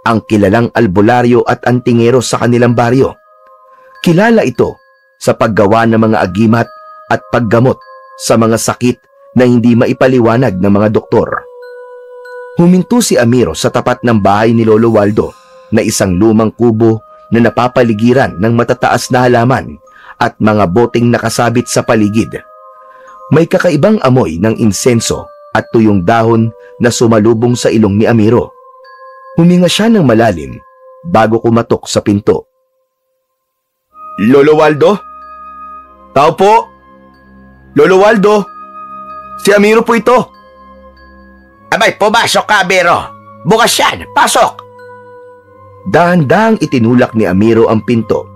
ang kilalang albularyo at antingero sa kanilang baryo. Kilala ito sa paggawa ng mga agimat at paggamot sa mga sakit na hindi maipaliwanag ng mga doktor. Huminto si Amiro sa tapat ng bahay ni Lolo Waldo na isang lumang kubo na napapaligiran ng matataas na halaman at mga boteng nakasabit sa paligid. May kakaibang amoy ng insenso at tuyong dahon na sumalubong sa ilong ni Amiro. Huminga siya ng malalim bago kumatok sa pinto. Lolo Waldo? Tao po? Lolo Waldo? Si Amiro po ito. Abay, pumasok ka, Amiro. Bukas yan, pasok. Dahan-dahang itinulak ni Amiro ang pinto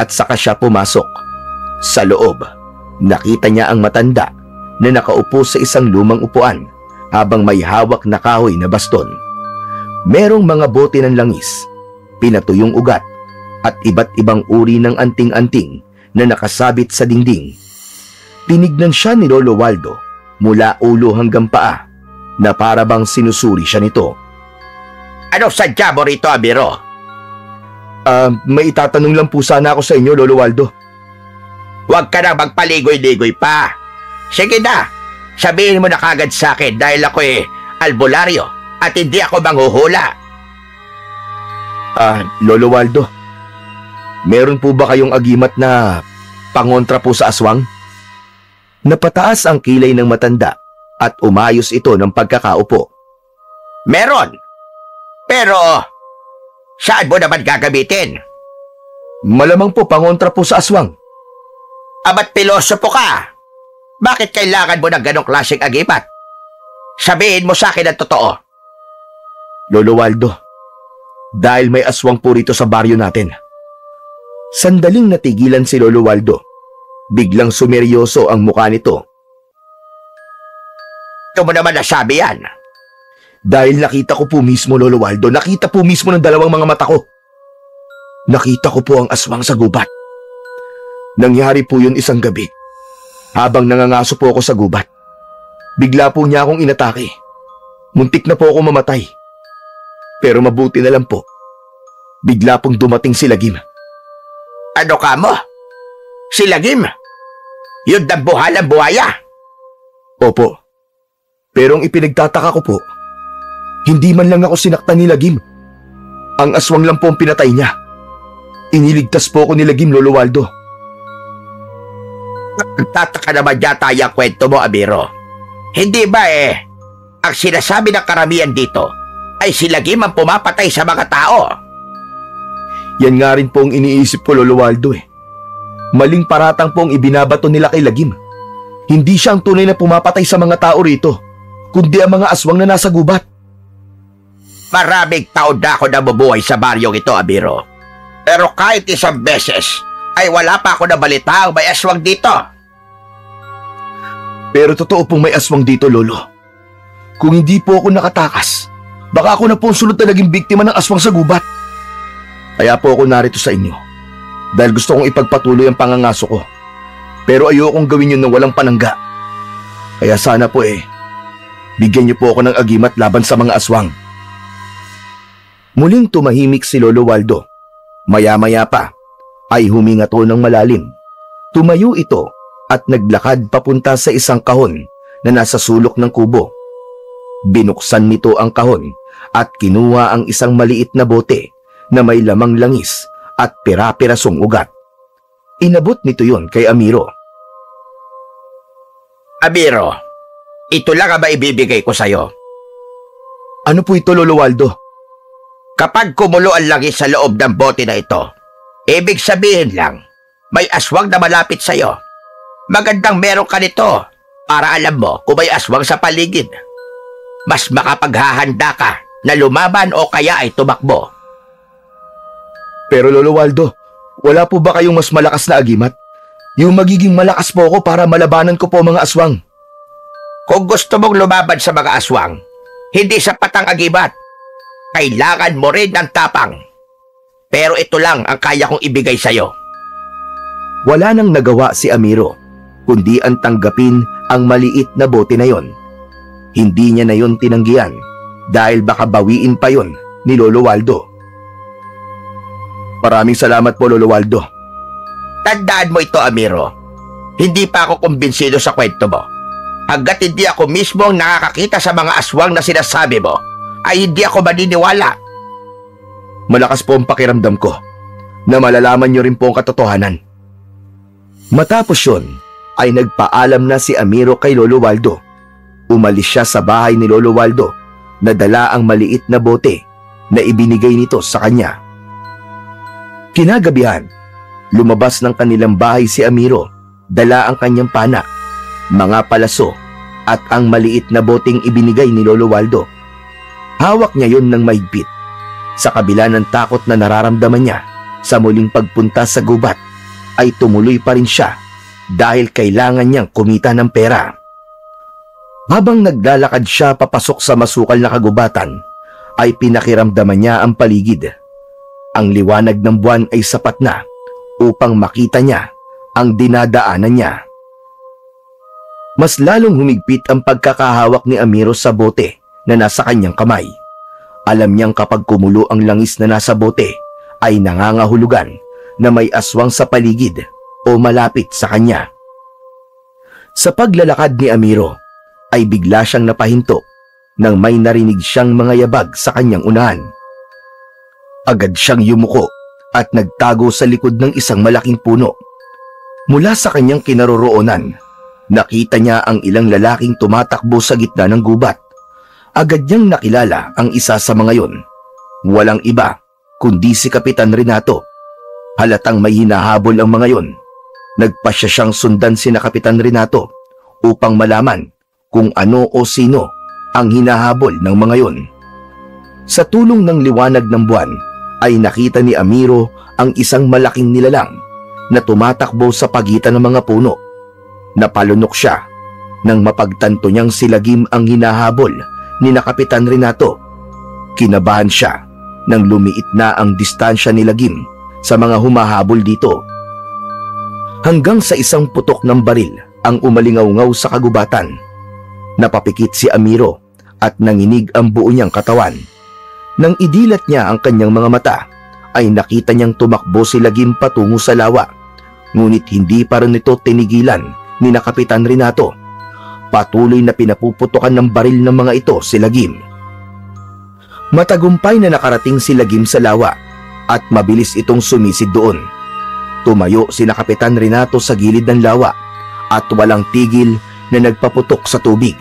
at saka siya pumasok. Sa loob, nakita niya ang matanda na nakaupo sa isang lumang upuan habang may hawak na kahoy na baston. Merong mga bote ng langis, pinatuyong ugat at iba't ibang uri ng anting-anting na nakasabit sa dingding. Tinignan siya ni Lolo Waldo mula ulo hanggang paa na para bang sinusuri siya nito. Ano sadya mo rito, Amiro? May itatanong lang po sana ako sa inyo, Lolo Waldo. Huwag ka na magpaligoy-ligoy pa. Sige na, sabihin mo na kagad sa akin dahil ako albularyo at hindi ako manghuhula. Lolo Waldo, meron po ba kayong agimat na pangontra po sa aswang? Napataas ang kilay ng matanda at umayos ito ng pagkakaupo. Meron, pero saan mo naman gagamitin? Malamang po pangontra po sa aswang. Abat pilosopo ka. Bakit kailangan mo ng ganong klaseng agimat? Sabihin mo sa akin ang totoo. Lolo Waldo, dahil may aswang po rito sa baryo natin. Sandaling natigilan si Lolo Waldo. Biglang sumeryoso ang mukha nito. Ito mo naman nasabi yan. Dahil nakita ko po mismo, Lolo Waldo, nakita po mismo ng dalawang mga mata ko. Nakita ko po ang aswang sa gubat. Nangyari po yun isang gabi. Habang nangangaso po ako sa gubat, bigla po niya akong inatake. Muntik na po ako mamatay. Pero mabuti na lang po. Bigla pong dumating si Lagim. Ano ka mo? Si Lagim? Yun dambuhalang buhaya? Opo. Pero ang ipinagtataka ko po, hindi man lang ako sinaktan ni Lagim. Ang aswang lang po ang pinatay niya. Iniligtas po ako ni Lagim, Lolo Waldo. Nagtataka naman yata yung kwento mo, Amiro. Hindi ba ang sinasabi ng karamihan dito ay si Lagim ang pumapatay sa mga tao? Yan nga rin po ang iniisip ko, Lolo Waldo Maling paratang po ang ibinabato nila kay Lagim. Hindi siya ang tunay na pumapatay sa mga tao rito, kundi ang mga aswang na nasa gubat. Maraming taon na ako nabubuhay sa baryong ito, Amiro. Pero kahit isang beses, ay wala pa ako nabalita ang may aswang dito. Pero totoo pong may aswang dito, Lolo. Kung hindi po ako nakatakas, baka ako na po ang sunod na naging biktima ng aswang sa gubat. Kaya po ako narito sa inyo, dahil gusto kong ipagpatuloy ang pangangaso ko. Pero ayokong gawin yun ng walang panangga. Kaya sana po bigyan niyo po ako ng agimat laban sa mga aswang. Muling tumahimik si Lolo Waldo. Maya-maya pa ay huminga to ng malalim. Tumayo ito at naglakad papunta sa isang kahon na nasa sulok ng kubo. Binuksan nito ang kahon at kinuha ang isang maliit na bote na may lamang langis at pira-pirasong ugat. Inabot nito yon kay Amiro. Amiro, ito lang ang maibibigay ko sa'yo. Ano po ito, Lolo Waldo? Kapag kumulo ang langis sa loob ng bote na ito, ibig sabihin lang, may aswang na malapit sa'yo. Magandang meron ka nito para alam mo kung may aswang sa paligid. Mas makapaghahanda ka na lumaban o kaya ay tumakbo. Pero Lolo Waldo, wala po ba kayong mas malakas na agimat? Yung magiging malakas po ako para malabanan ko po mga aswang. Kung gusto mong lumaban sa mga aswang, hindi sapat ang agimat. Kailangan mo rin ng tapang. Pero ito lang ang kaya kong ibigay sa'yo. Wala nang nagawa si Amiro, kundi ang tanggapin ang maliit na bote na yon. Hindi niya na yon tinanggihan dahil baka bawiin pa yon ni Lolo Waldo. Maraming salamat po, Lolo Waldo. Tandaan mo ito, Amiro. Hindi pa ako kumbinsido sa kwento mo. Hanggat hindi ako mismo ang nakakakita sa mga aswang na sinasabi mo, ay hindi ako maniniwala. Malakas po ang pakiramdam ko na malalaman niyo rin po ang katotohanan. Matapos yun, ay nagpaalam na si Amiro kay Lolo Waldo. Umalis siya sa bahay ni Lolo Waldo na dala ang maliit na bote na ibinigay nito sa kanya. Kinagabihan, lumabas ng kanilang bahay si Amiro, dala ang kanyang pana, mga palaso at ang maliit na boteng ibinigay ni Lolo Waldo. Hawak niya yon ng mahigpit. Sa kabila ng takot na nararamdaman niya sa muling pagpunta sa gubat, ay tumuloy pa rin siya dahil kailangan niyang kumita ng pera. Habang naglalakad siya papasok sa masukal na kagubatan, ay pinakiramdaman niya ang paligid. Ang liwanag ng buwan ay sapat na upang makita niya ang dinadaanan niya. Mas lalong humigpit ang pagkakahawak ni Amiro sa bote na nasa kanyang kamay. Alam niyang kapag kumulo ang langis na nasa bote, ay nangangahulugan na may aswang sa paligid o malapit sa kanya. Sa paglalakad ni Amiro, ay bigla siyang napahinto nang may narinig siyang mga yabag sa kanyang unahan. Agad siyang yumuko at nagtago sa likod ng isang malaking puno. Mula sa kanyang kinaroroonan, nakita niya ang ilang lalaking tumatakbo sa gitna ng gubat. Agad niyang nakilala ang isa sa mga yon. Walang iba kundi si Kapitan Renato. Halatang may hinahabol ang mga yon. Nagpasya siyang sundan sina Kapitan Renato upang malaman kung ano o sino ang hinahabol ng mga yon. Sa tulong ng liwanag ng buwan ay nakita ni Amiro ang isang malaking nilalang na tumatakbo sa pagitan ng mga puno. Napalunok siya nang mapagtanto niyang si Lagim ang hinahabol ni na Kapitan Renato. Kinabahan siya nang lumiit na ang distansya ni Lagim sa mga humahabol dito. Hanggang sa isang putok ng baril ang umalingaw-ngaw sa kagubatan. Napapikit si Amiro at nanginig ang buo niyang katawan. Nang idilat niya ang kanyang mga mata, ay nakita niyang tumakbo si Lagim patungo sa lawa. Ngunit hindi pa rin ito tinigilan ni na Kapitan Renato. Patuloy na pinapuputokan ng baril ng mga ito si Lagim. Matagumpay na nakarating si Lagim sa lawa at mabilis itong sumisid doon. Tumayo si na Kapitan Renato sa gilid ng lawa at walang tigil na nagpaputok sa tubig.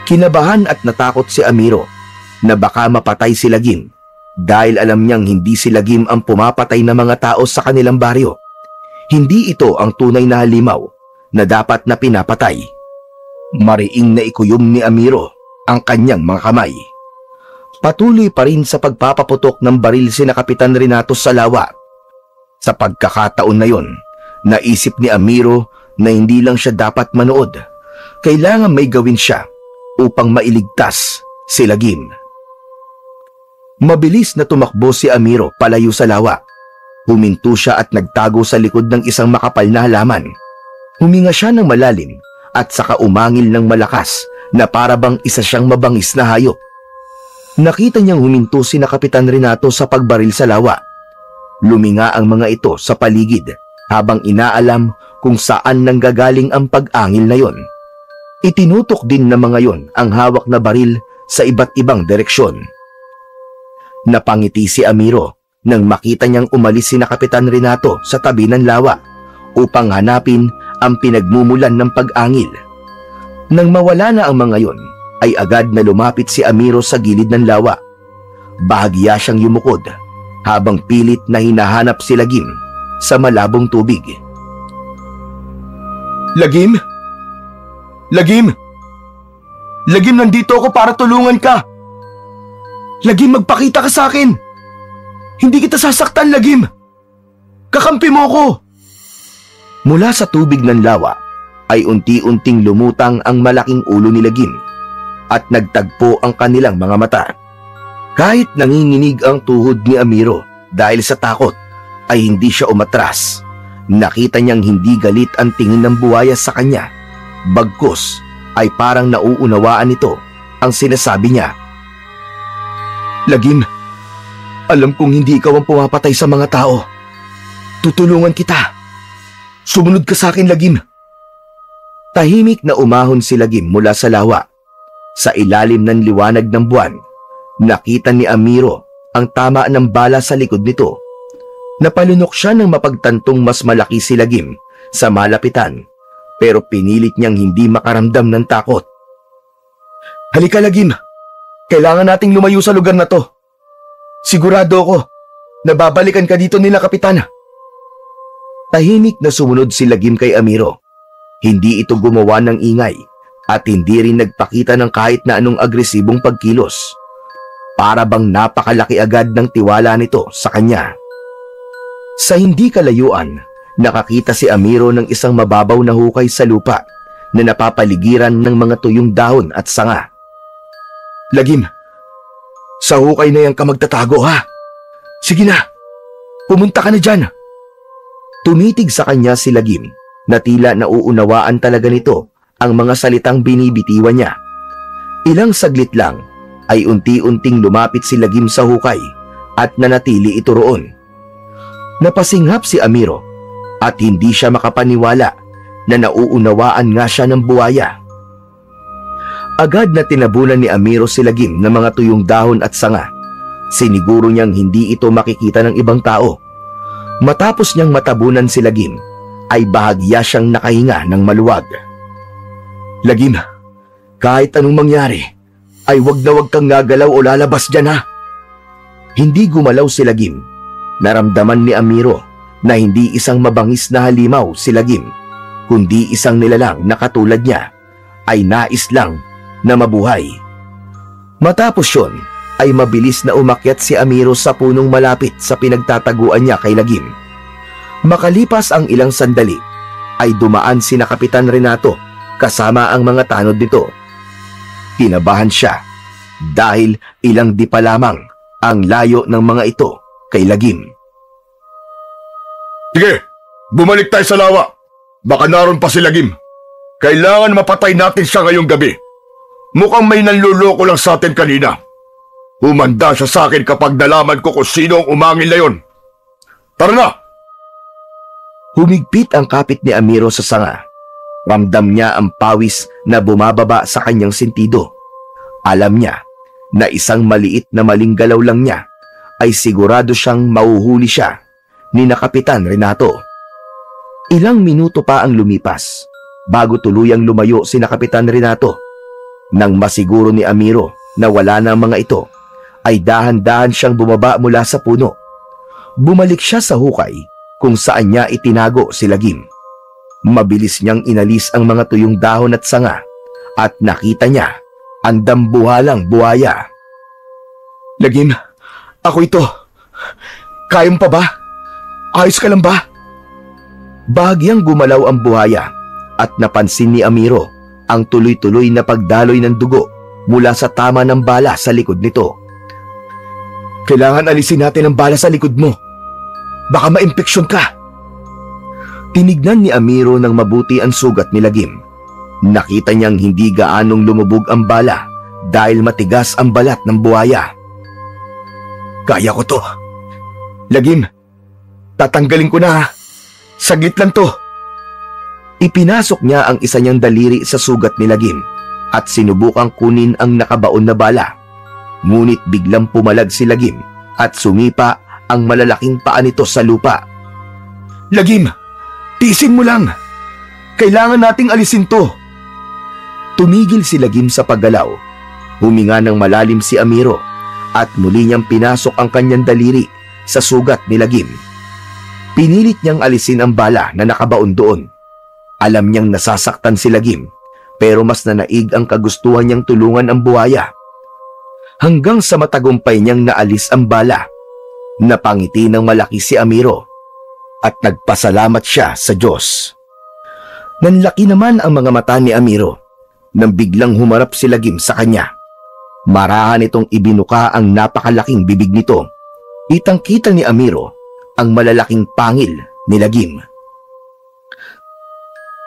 Kinabahan at natakot si Amiro na baka mapatay si Lagim dahil alam niyang hindi si Lagim ang pumapatay ng mga tao sa kanilang baryo. Hindi ito ang tunay na halimaw na dapat na pinapatay. Mariing na ikuyom ni Amiro ang kanyang mga kamay. Patuloy pa rin sa pagpapaputok ng baril si na Kapitan Renato sa lawa. Sa pagkakataon na yon, naisip ni Amiro na hindi lang siya dapat manood. Kailangan may gawin siya upang mailigtas si Lagim. Mabilis na tumakbo si Amiro palayo sa lawa. Huminto siya at nagtago sa likod ng isang makapal na halaman. Huminga siya ng malalim at saka umangil ng malakas na parabang isa siyang mabangis na hayop. Nakita niyang huminto si na Kapitan Renato sa pagbaril sa lawa. Luminga ang mga ito sa paligid habang inaalam kung saan nanggagaling ang pag-angil na yon. Itinutok din ng mga yon ang hawak na baril sa iba't ibang direksyon. Napangiti si Amiro nang makita niyang umalis si na Kapitan Renato sa tabi ng lawa upang hanapin ang pinagmumulan ng pag-angil. Nang mawala na ang mga yon, ay agad na lumapit si Amiro sa gilid ng lawa. Bahagya siyang yumukod habang pilit na hinahanap si Lagim sa malabong tubig. Lagim? Lagim? Lagim, nandito ako para tulungan ka. Lagim, magpakita ka sa akin. Hindi kita sasaktan, Lagim. Kakampi mo ko. Mula sa tubig ng lawa ay unti-unting lumutang ang malaking ulo ni Lagim at nagtagpo ang kanilang mga mata. Kahit nanginginig ang tuhod ni Amiro dahil sa takot, ay hindi siya umatras. Nakita niyang hindi galit ang tingin ng buwaya sa kanya. Bagkus ay parang nauunawaan nito ang sinasabi niya. Lagim, alam kong hindi ikaw ang pumapatay sa mga tao. Tutulungan kita. Sumunod ka sa akin, Lagim. Tahimik na umahon si Lagim mula sa lawa. Sa ilalim ng liwanag ng buwan, nakita ni Amiro ang tama ng bala sa likod nito. Napalunok siya nang mapagtantong mas malaki si Lagim sa malapitan, pero pinilit niyang hindi makaramdam ng takot. Halika, Lagim. Kailangan nating lumayo sa lugar na to. Sigurado ako na babalikan ka dito nila, Kapitan. Tahimik na sumunod si Lagim kay Amiro. Hindi ito gumawa ng ingay at hindi rin nagpakita ng kahit na anong agresibong pagkilos. Para bang napakalaki agad ng tiwala nito sa kanya. Sa hindi kalayuan, nakakita si Amiro ng isang mababaw na hukay sa lupa na napapaligiran ng mga tuyong dahon at sanga. Lagim, sa hukay na yan ka magtatago, ha? Sige na, pumunta ka na dyan. Tumitig sa kanya si Lagim na tila nauunawaan talaga nito ang mga salitang binibitiwan niya. Ilang saglit lang ay unti-unting lumapit si Lagim sa hukay at nanatili ito roon. Napasinghap si Amiro at hindi siya makapaniwala na nauunawaan nga siya ng buwaya. Agad na tinabunan ni Amiro si Lagim ng mga tuyong dahon at sanga. Siniguro niyang hindi ito makikita ng ibang tao. Matapos niyang matabunan si Lagim, ay bahagya siyang nakahinga ng maluwag. Lagim, kahit anong mangyari, ay wag na wag kang gagalaw o lalabas dyan, ha? Hindi gumalaw si Lagim. Naramdaman ni Amiro na hindi isang mabangis na halimaw si Lagim, kundi isang nilalang na katulad niya ay nais lang na mabuhay. Matapos yun, ay mabilis na umakyat si Amiro sa punong malapit sa pinagtataguan niya kay Lagim. Makalipas ang ilang sandali, ay dumaan sina Kapitan Renato kasama ang mga tanod nito. Kinabahan siya dahil ilang di pa lamang ang layo ng mga ito kay Lagim. Sige, bumalik tayo sa lawa. Baka naroon pa si Lagim. Kailangan mapatay natin siya ngayong gabi. Mukhang may nanluloko lang sa atin kanina. Humanda siya sa akin kapag nalaman ko kung sino ang umangil na yon. Tara na! Humigpit ang kapit ni Amiro sa sanga. Ramdam niya ang pawis na bumababa sa kanyang sentido. Alam niya na isang maliit na maling galaw lang niya ay sigurado siyang mauhuli siya ni na Kapitan Renato. Ilang minuto pa ang lumipas bago tuluyang lumayo si na Kapitan Renato. Nang masiguro ni Amiro na wala na ang mga ito, ay dahan-dahan siyang bumaba mula sa puno. Bumalik siya sa hukay kung saan niya itinago si Lagim. Mabilis niyang inalis ang mga tuyong dahon at sanga at nakita niya ang dambuhalang buhaya. Lagim, ako ito. Kaya mo pa ba? Ayos ka lang ba? Bahagyang gumalaw ang buhaya at napansin ni Amiro ang tuloy-tuloy na pagdaloy ng dugo mula sa tama ng bala sa likod nito. Kailangan alisin natin ang bala sa likod mo. Baka ma-impeksyon ka. Tinignan ni Amiro ng mabuti ang sugat ni Lagim. Nakita niyang hindi gaanong lumubog ang bala dahil matigas ang balat ng buhaya. Kaya ko to. Lagim, tatanggalin ko na. Saglit lang to. Ipinasok niya ang isa niyang daliri sa sugat ni Lagim at sinubukang kunin ang nakabaon na bala. Ngunit biglang pumalag si Lagim at sumipa ang malalaking paa nito sa lupa. Lagim, tiisin mo lang. Kailangan nating alisin to. Tumigil si Lagim sa paggalaw. Huminga ng malalim si Amiro at muli niyang pinasok ang kanyang daliri sa sugat ni Lagim. Pinilit niyang alisin ang bala na nakabaon doon. Alam niyang nasasaktan si Lagim pero mas nanaig ang kagustuhan niyang tulungan ang buhaya. Hanggang sa matagumpay niyang naalis ang bala, napangiti ng malaki si Amiro at nagpasalamat siya sa Diyos. Nanlaki naman ang mga mata ni Amiro nang biglang humarap si Lagim sa kanya. Marahan itong ibinuka ang napakalaking bibig nito. Kitang-kita ni Amiro ang malalaking pangil ni Lagim.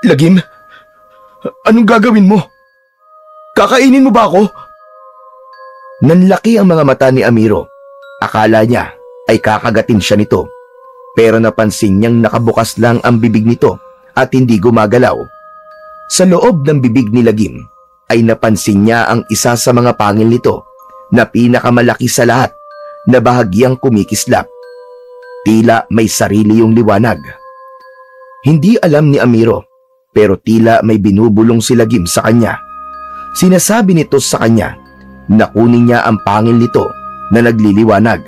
Lagim, anong gagawin mo? Kakainin mo ba ako? Nanlaki ang mga mata ni Amiro. Akala niya ay kakagatin siya nito. Pero napansin niyang nakabukas lang ang bibig nito at hindi gumagalaw. Sa loob ng bibig ni Lagim ay napansin niya ang isa sa mga pangil nito na pinakamalaki sa lahat na bahagyang kumikislap. Tila may sarili yung liwanag. Hindi alam ni Amiro pero tila may binubulong si Lagim sa kanya. Sinasabi nito sa kanya na kunin niya ang pangil nito na nagliliwanag.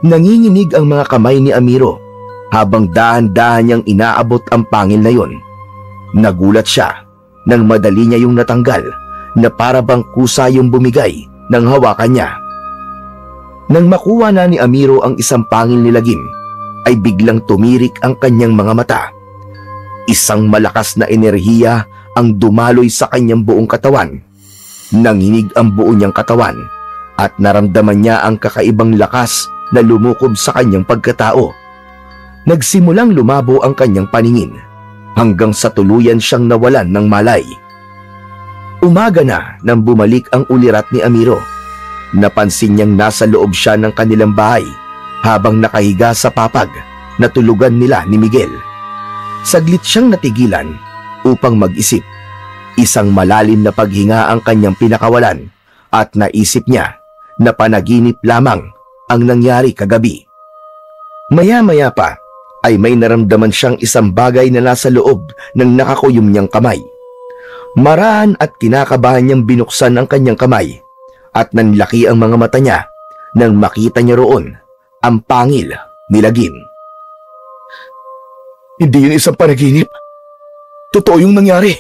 Nanginginig ang mga kamay ni Amiro habang dahan-dahan niyang inaabot ang pangil na yon. Nagulat siya nang madali niya yung natanggal na para bang kusa yung bumigay ng hawakan niya. Nang makuha na ni Amiro ang isang pangil ni Lagim, ay biglang tumirik ang kanyang mga mata. Isang malakas na enerhiya ang dumaloy sa kanyang buong katawan. Nanginig ang buo niyang katawan at naramdaman niya ang kakaibang lakas na lumukob sa kanyang pagkatao. Nagsimulang lumabo ang kanyang paningin hanggang sa tuluyan siyang nawalan ng malay. Umaga na nang bumalik ang ulirat ni Amiro. Napansin niyang nasa loob siya ng kanilang bahay habang nakahiga sa papag na tulugan nila ni Miguel. Saglit siyang natigilan upang mag-isip. Isang malalim na paghinga ang kanyang pinakawalan at naisip niya na panaginip lamang ang nangyari kagabi. Maya-maya pa ay may naramdaman siyang isang bagay na nasa loob ng nakakuyom niyang kamay. Marahan at kinakabahan niyang binuksan ang kanyang kamay at nanlaki ang mga mata niya nang makita niya roon ang pangil ni Lagim. Hindi yun isang panaginip. totoo yung nangyari.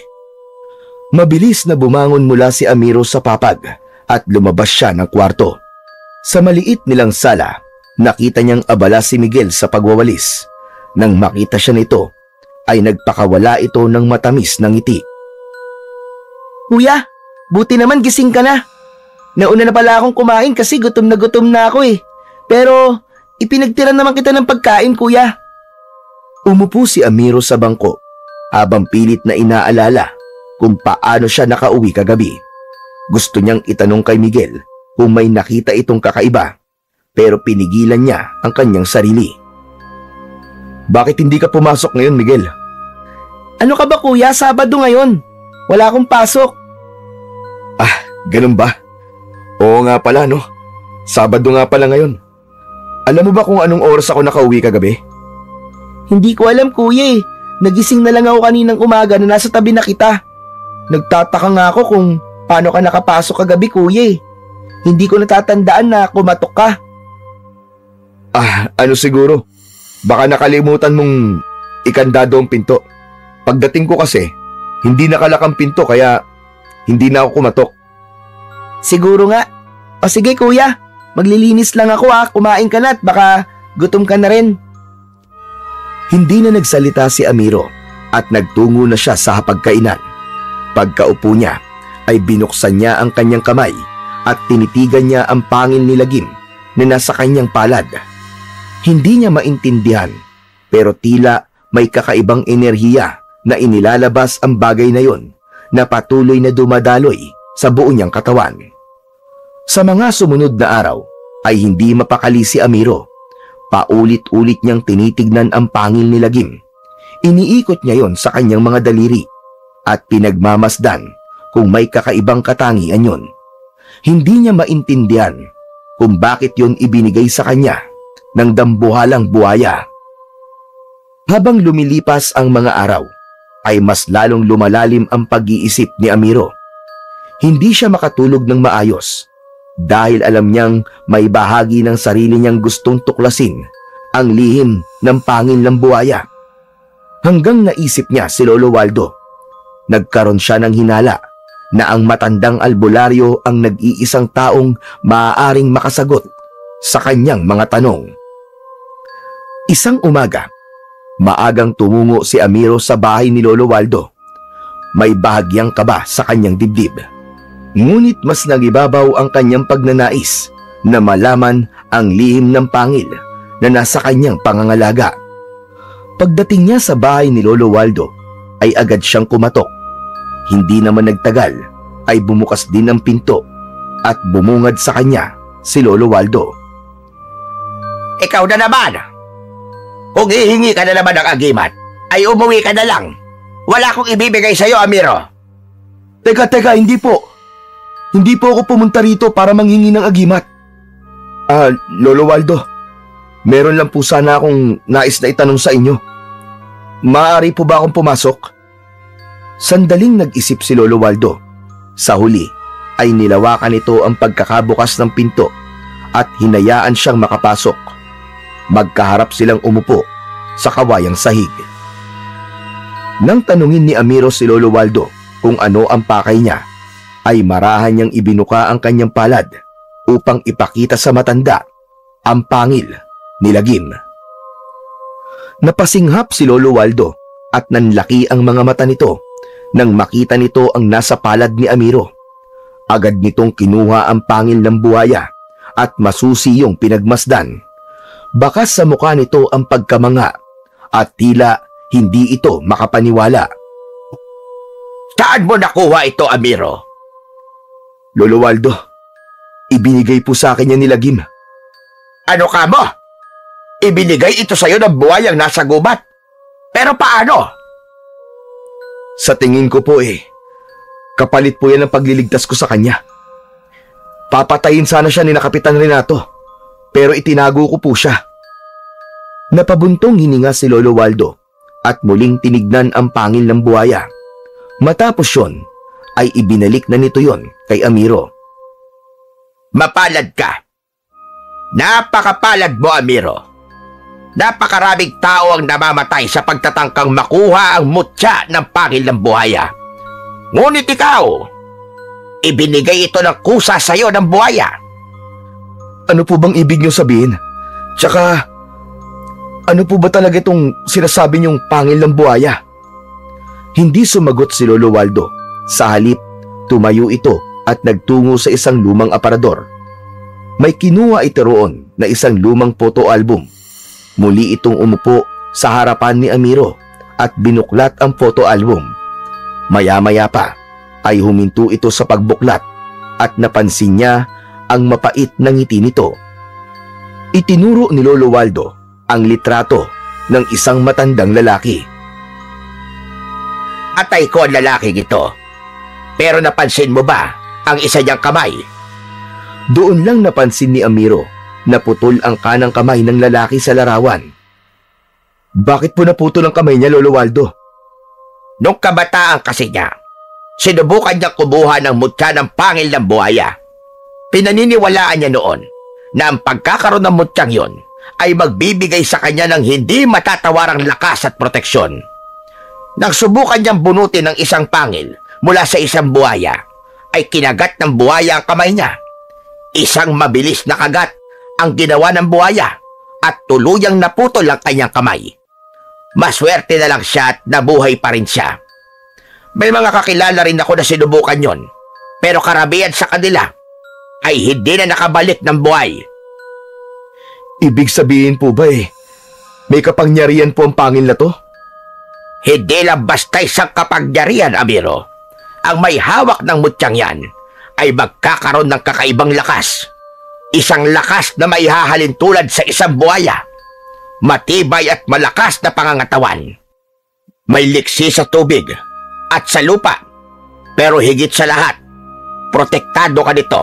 Mabilis na bumangon mula si Amiro sa papag at lumabas siya ng kwarto. Sa maliit nilang sala, nakita niyang abala si Miguel sa pagwawalis. Nang makita siya nito, ay nagpakawala ito ng matamis na ngiti. Kuya, buti naman gising ka na. Nauna na pala akong kumain kasi gutom na ako eh. Pero ipinagtira naman kita ng pagkain, kuya. Umupo si Amiro sa bangko habang pilit na inaalala kung paano siya nakauwi kagabi. Gusto niyang itanong kay Miguel kung may nakita itong kakaiba, pero pinigilan niya ang kanyang sarili. Bakit hindi ka pumasok ngayon, Miguel? Ano ka ba, kuya? Sabado ngayon. Wala akong pasok. Ganun ba? Oo nga pala, no? Sabado nga pala ngayon. Alam mo ba kung anong oras ako nakauwi kagabi? Hindi ko alam, kuya eh. Nagising na lang ako kaninang umaga na nasa tabi na kita. Nagtataka nga ako kung paano ka nakapasok kagabi, kuya eh. Hindi ko natatandaan na kumatok ka. Ano siguro? Baka nakalimutan mong ikandado ang pinto. Pagdating ko kasi, hindi nakalakang pinto kaya hindi na ako kumatok. Siguro nga. O sige, kuya. Maglilinis lang ako kumain ka na at baka gutom ka na rin. Hindi na nagsalita si Amiro at nagtungo na siya sa hapagkainan. Pagkaupo niya ay binuksan niya ang kanyang kamay at tinitigan niya ang pangil ni Lagim na nasa kanyang palad. Hindi niya maintindihan pero tila may kakaibang enerhiya na inilalabas ang bagay na yon na patuloy na dumadaloy sa buo niyang katawan. Sa mga sumunod na araw ay hindi mapakali si Amiro. Paulit-ulit niyang tinitignan ang pangil ni Lagim. Iniikot niya yon sa kanyang mga daliri at pinagmamasdan kung may kakaibang katangian yon. Hindi niya maintindihan kung bakit yon ibinigay sa kanya ng dambuhalang buhaya. Habang lumilipas ang mga araw, ay mas lalong lumalalim ang pag-iisip ni Amiro. Hindi siya makatulog ng maayos dahil alam niyang may bahagi ng sarili niyang gustong tuklasin ang lihim ng pangil ng buhaya. Hanggang naisip niya si Lolo Waldo. Nagkaroon siya ng hinala na ang matandang albularyo ang nag-iisang taong maaaring makasagot sa kanyang mga tanong. Isang umaga, maagang tumungo si Amiro sa bahay ni Lolo Waldo. May bahagyang kaba sa kanyang dibdib. Ngunit mas nagibabaw ang kanyang pagnanais na malaman ang lihim ng pangil na nasa kanyang pangangalaga. Pagdating niya sa bahay ni Lolo Waldo, ay agad siyang kumatok. Hindi naman nagtagal, ay bumukas din ang pinto at bumungad sa kanya si Lolo Waldo. Ikaw na naman! Kung hihingi ka na naman ng agimat, ay umuwi ka na lang. Wala akong ibibigay sa'yo, Amiro. Teka, hindi po. Hindi po ako pumunta rito para manghingi ng agimat. Lolo Waldo, meron lang po sana akong nais na itanong sa inyo. Maaari po ba akong pumasok? Sandaling nag-isip si Lolo Waldo. Sa huli, ay nilawakan nito ang pagkakabukas ng pinto at hinayaan siyang makapasok. Magkaharap silang umupo sa kawayang sahig. Nang tanungin ni Amiro si Lolo Waldo kung ano ang pakay niya, ay marahan niyang ibinuka ang kanyang palad upang ipakita sa matanda ang pangil ni Lagim. Napasinghap si Lolo Waldo at nanlaki ang mga mata nito nang makita nito ang nasa palad ni Amiro. Agad nitong kinuha ang pangil ng buhaya at masusi yung pinagmasdan. Bakas sa mukha nito ang pagkamanga at tila hindi ito makapaniwala. Saan mo nakuha ito, Amiro? Lolo Waldo, ibinigay po sa akin yan ni Lagim. Ano ka mo? Ibinigay ito sa'yo ng buhayang nasa gubat. Pero paano? Sa tingin ko po kapalit po yan ang pagliligtas ko sa kanya. Papatayin sana siya ni na Kapitan Renato, pero itinago ko po siya. Napabuntong hininga si Lolo Waldo at muling tinignan ang pangil ng buhaya. Matapos yon, ay ibinalik na nito yon kay Amiro. Mapalad ka. Napakapalad mo, Amiro. Napakaraming tao ang namamatay sa pagtatangkang makuha ang mutya ng pangil ng buhaya. Ngunit ikaw, ibinigay ito ng kusa sa iyo ng buhaya. Ano po bang ibig niyo sabihin? Tsaka, ano po ba talaga itong sinasabi niyong pangil ng buhaya? Hindi sumagot si Lolo Waldo. Sa halip, tumayo ito at nagtungo sa isang lumang aparador. May kinuha ito roon na isang lumang photo album. Muli itong umupo sa harapan ni Amiro at binuklat ang photo album. Maya-maya pa ay huminto ito sa pagbuklat at napansin niya ang mapait na ngiti nito. Itinuro ni Lolo Waldo ang litrato ng isang matandang lalaki. Atay ko ang lalaking ito. Pero napansin mo ba ang isa niyang kamay? Doon lang napansin ni Amiro na putol ang kanang kamay ng lalaki sa larawan. Bakit po naputol ang kamay niya, Lolo Waldo? Nung kabataan kasi niya, sinubukan niyang kumuha ng mutya ng pangil ng buhaya. Pinaniniwalaan niya noon na ang pagkakaroon ng mutyang yon ay magbibigay sa kanya ng hindi matatawarang lakas at proteksyon. Nang subukan niyang bunutin ng isang pangil mula sa isang buhaya, ay kinagat ng buhaya ang kamay niya. Isang mabilis na kagat ang ginawa ng buhaya at tuluyang naputol ang kanyang kamay. Maswerte na lang siya at nabuhay pa rin siya. May mga kakilala rin ako na sinubukan yon, pero karamihan sa kanila ay hindi na nakabalik ng buhay. Ibig sabihin po ba may kapangyarihan po ang pangil na to? Hindi lang basta isang kapangyarihan, Amiro. Ang may hawak ng mutyang yan ay magkakaroon ng kakaibang lakas. Isang lakas na may hahalin tulad sa isang buhaya. Matibay at malakas na pangangatawan. May liksi sa tubig at sa lupa. Pero higit sa lahat, protektado ka nito.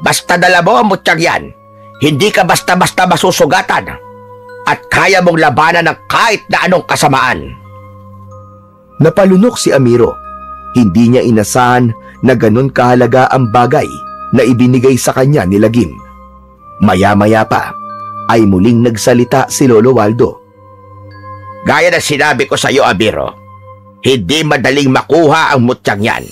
Basta dala mo ang mutyang yan, hindi ka basta-basta masusugatan at kaya mong labanan ng kahit na anong kasamaan. Napalunok si Amiro. Hindi niya inasahan na ganun kahalaga ang bagay na ibinigay sa kanya ni Lagim. Maya-maya pa ay muling nagsalita si Lolo Waldo. Gaya na sinabi ko sa iyo, Amiro, hindi madaling makuha ang mutyang yan.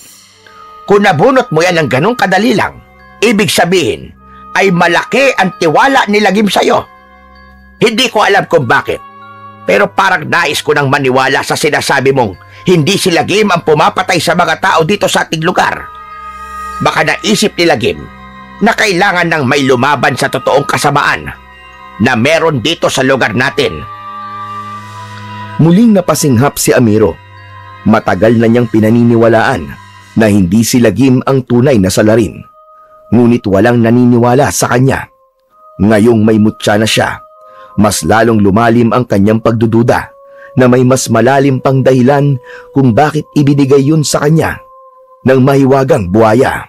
Kung nabunot mo yan ng ganun kadali lang, ibig sabihin ay malaki ang tiwala ni Lagim sa iyo. Hindi ko alam kung bakit, pero parang nais ko nang maniwala sa sinasabi mong hindi si Lagim ang pumapatay sa mga tao dito sa ating lugar. Baka naisip ni Lagim na kailangan ng may lumaban sa totoong kasamaan na meron dito sa lugar natin. Muling napasinghap si Amiro. Matagal na niyang pinaniniwalaan na hindi si Lagim ang tunay na salarin. Ngunit walang naniniwala sa kanya. Ngayong may mutya na siya, mas lalong lumalim ang kanyang pagdududa na may mas malalim pang dahilan kung bakit ibinigay yun sa kanya ng mahiwagang buhaya.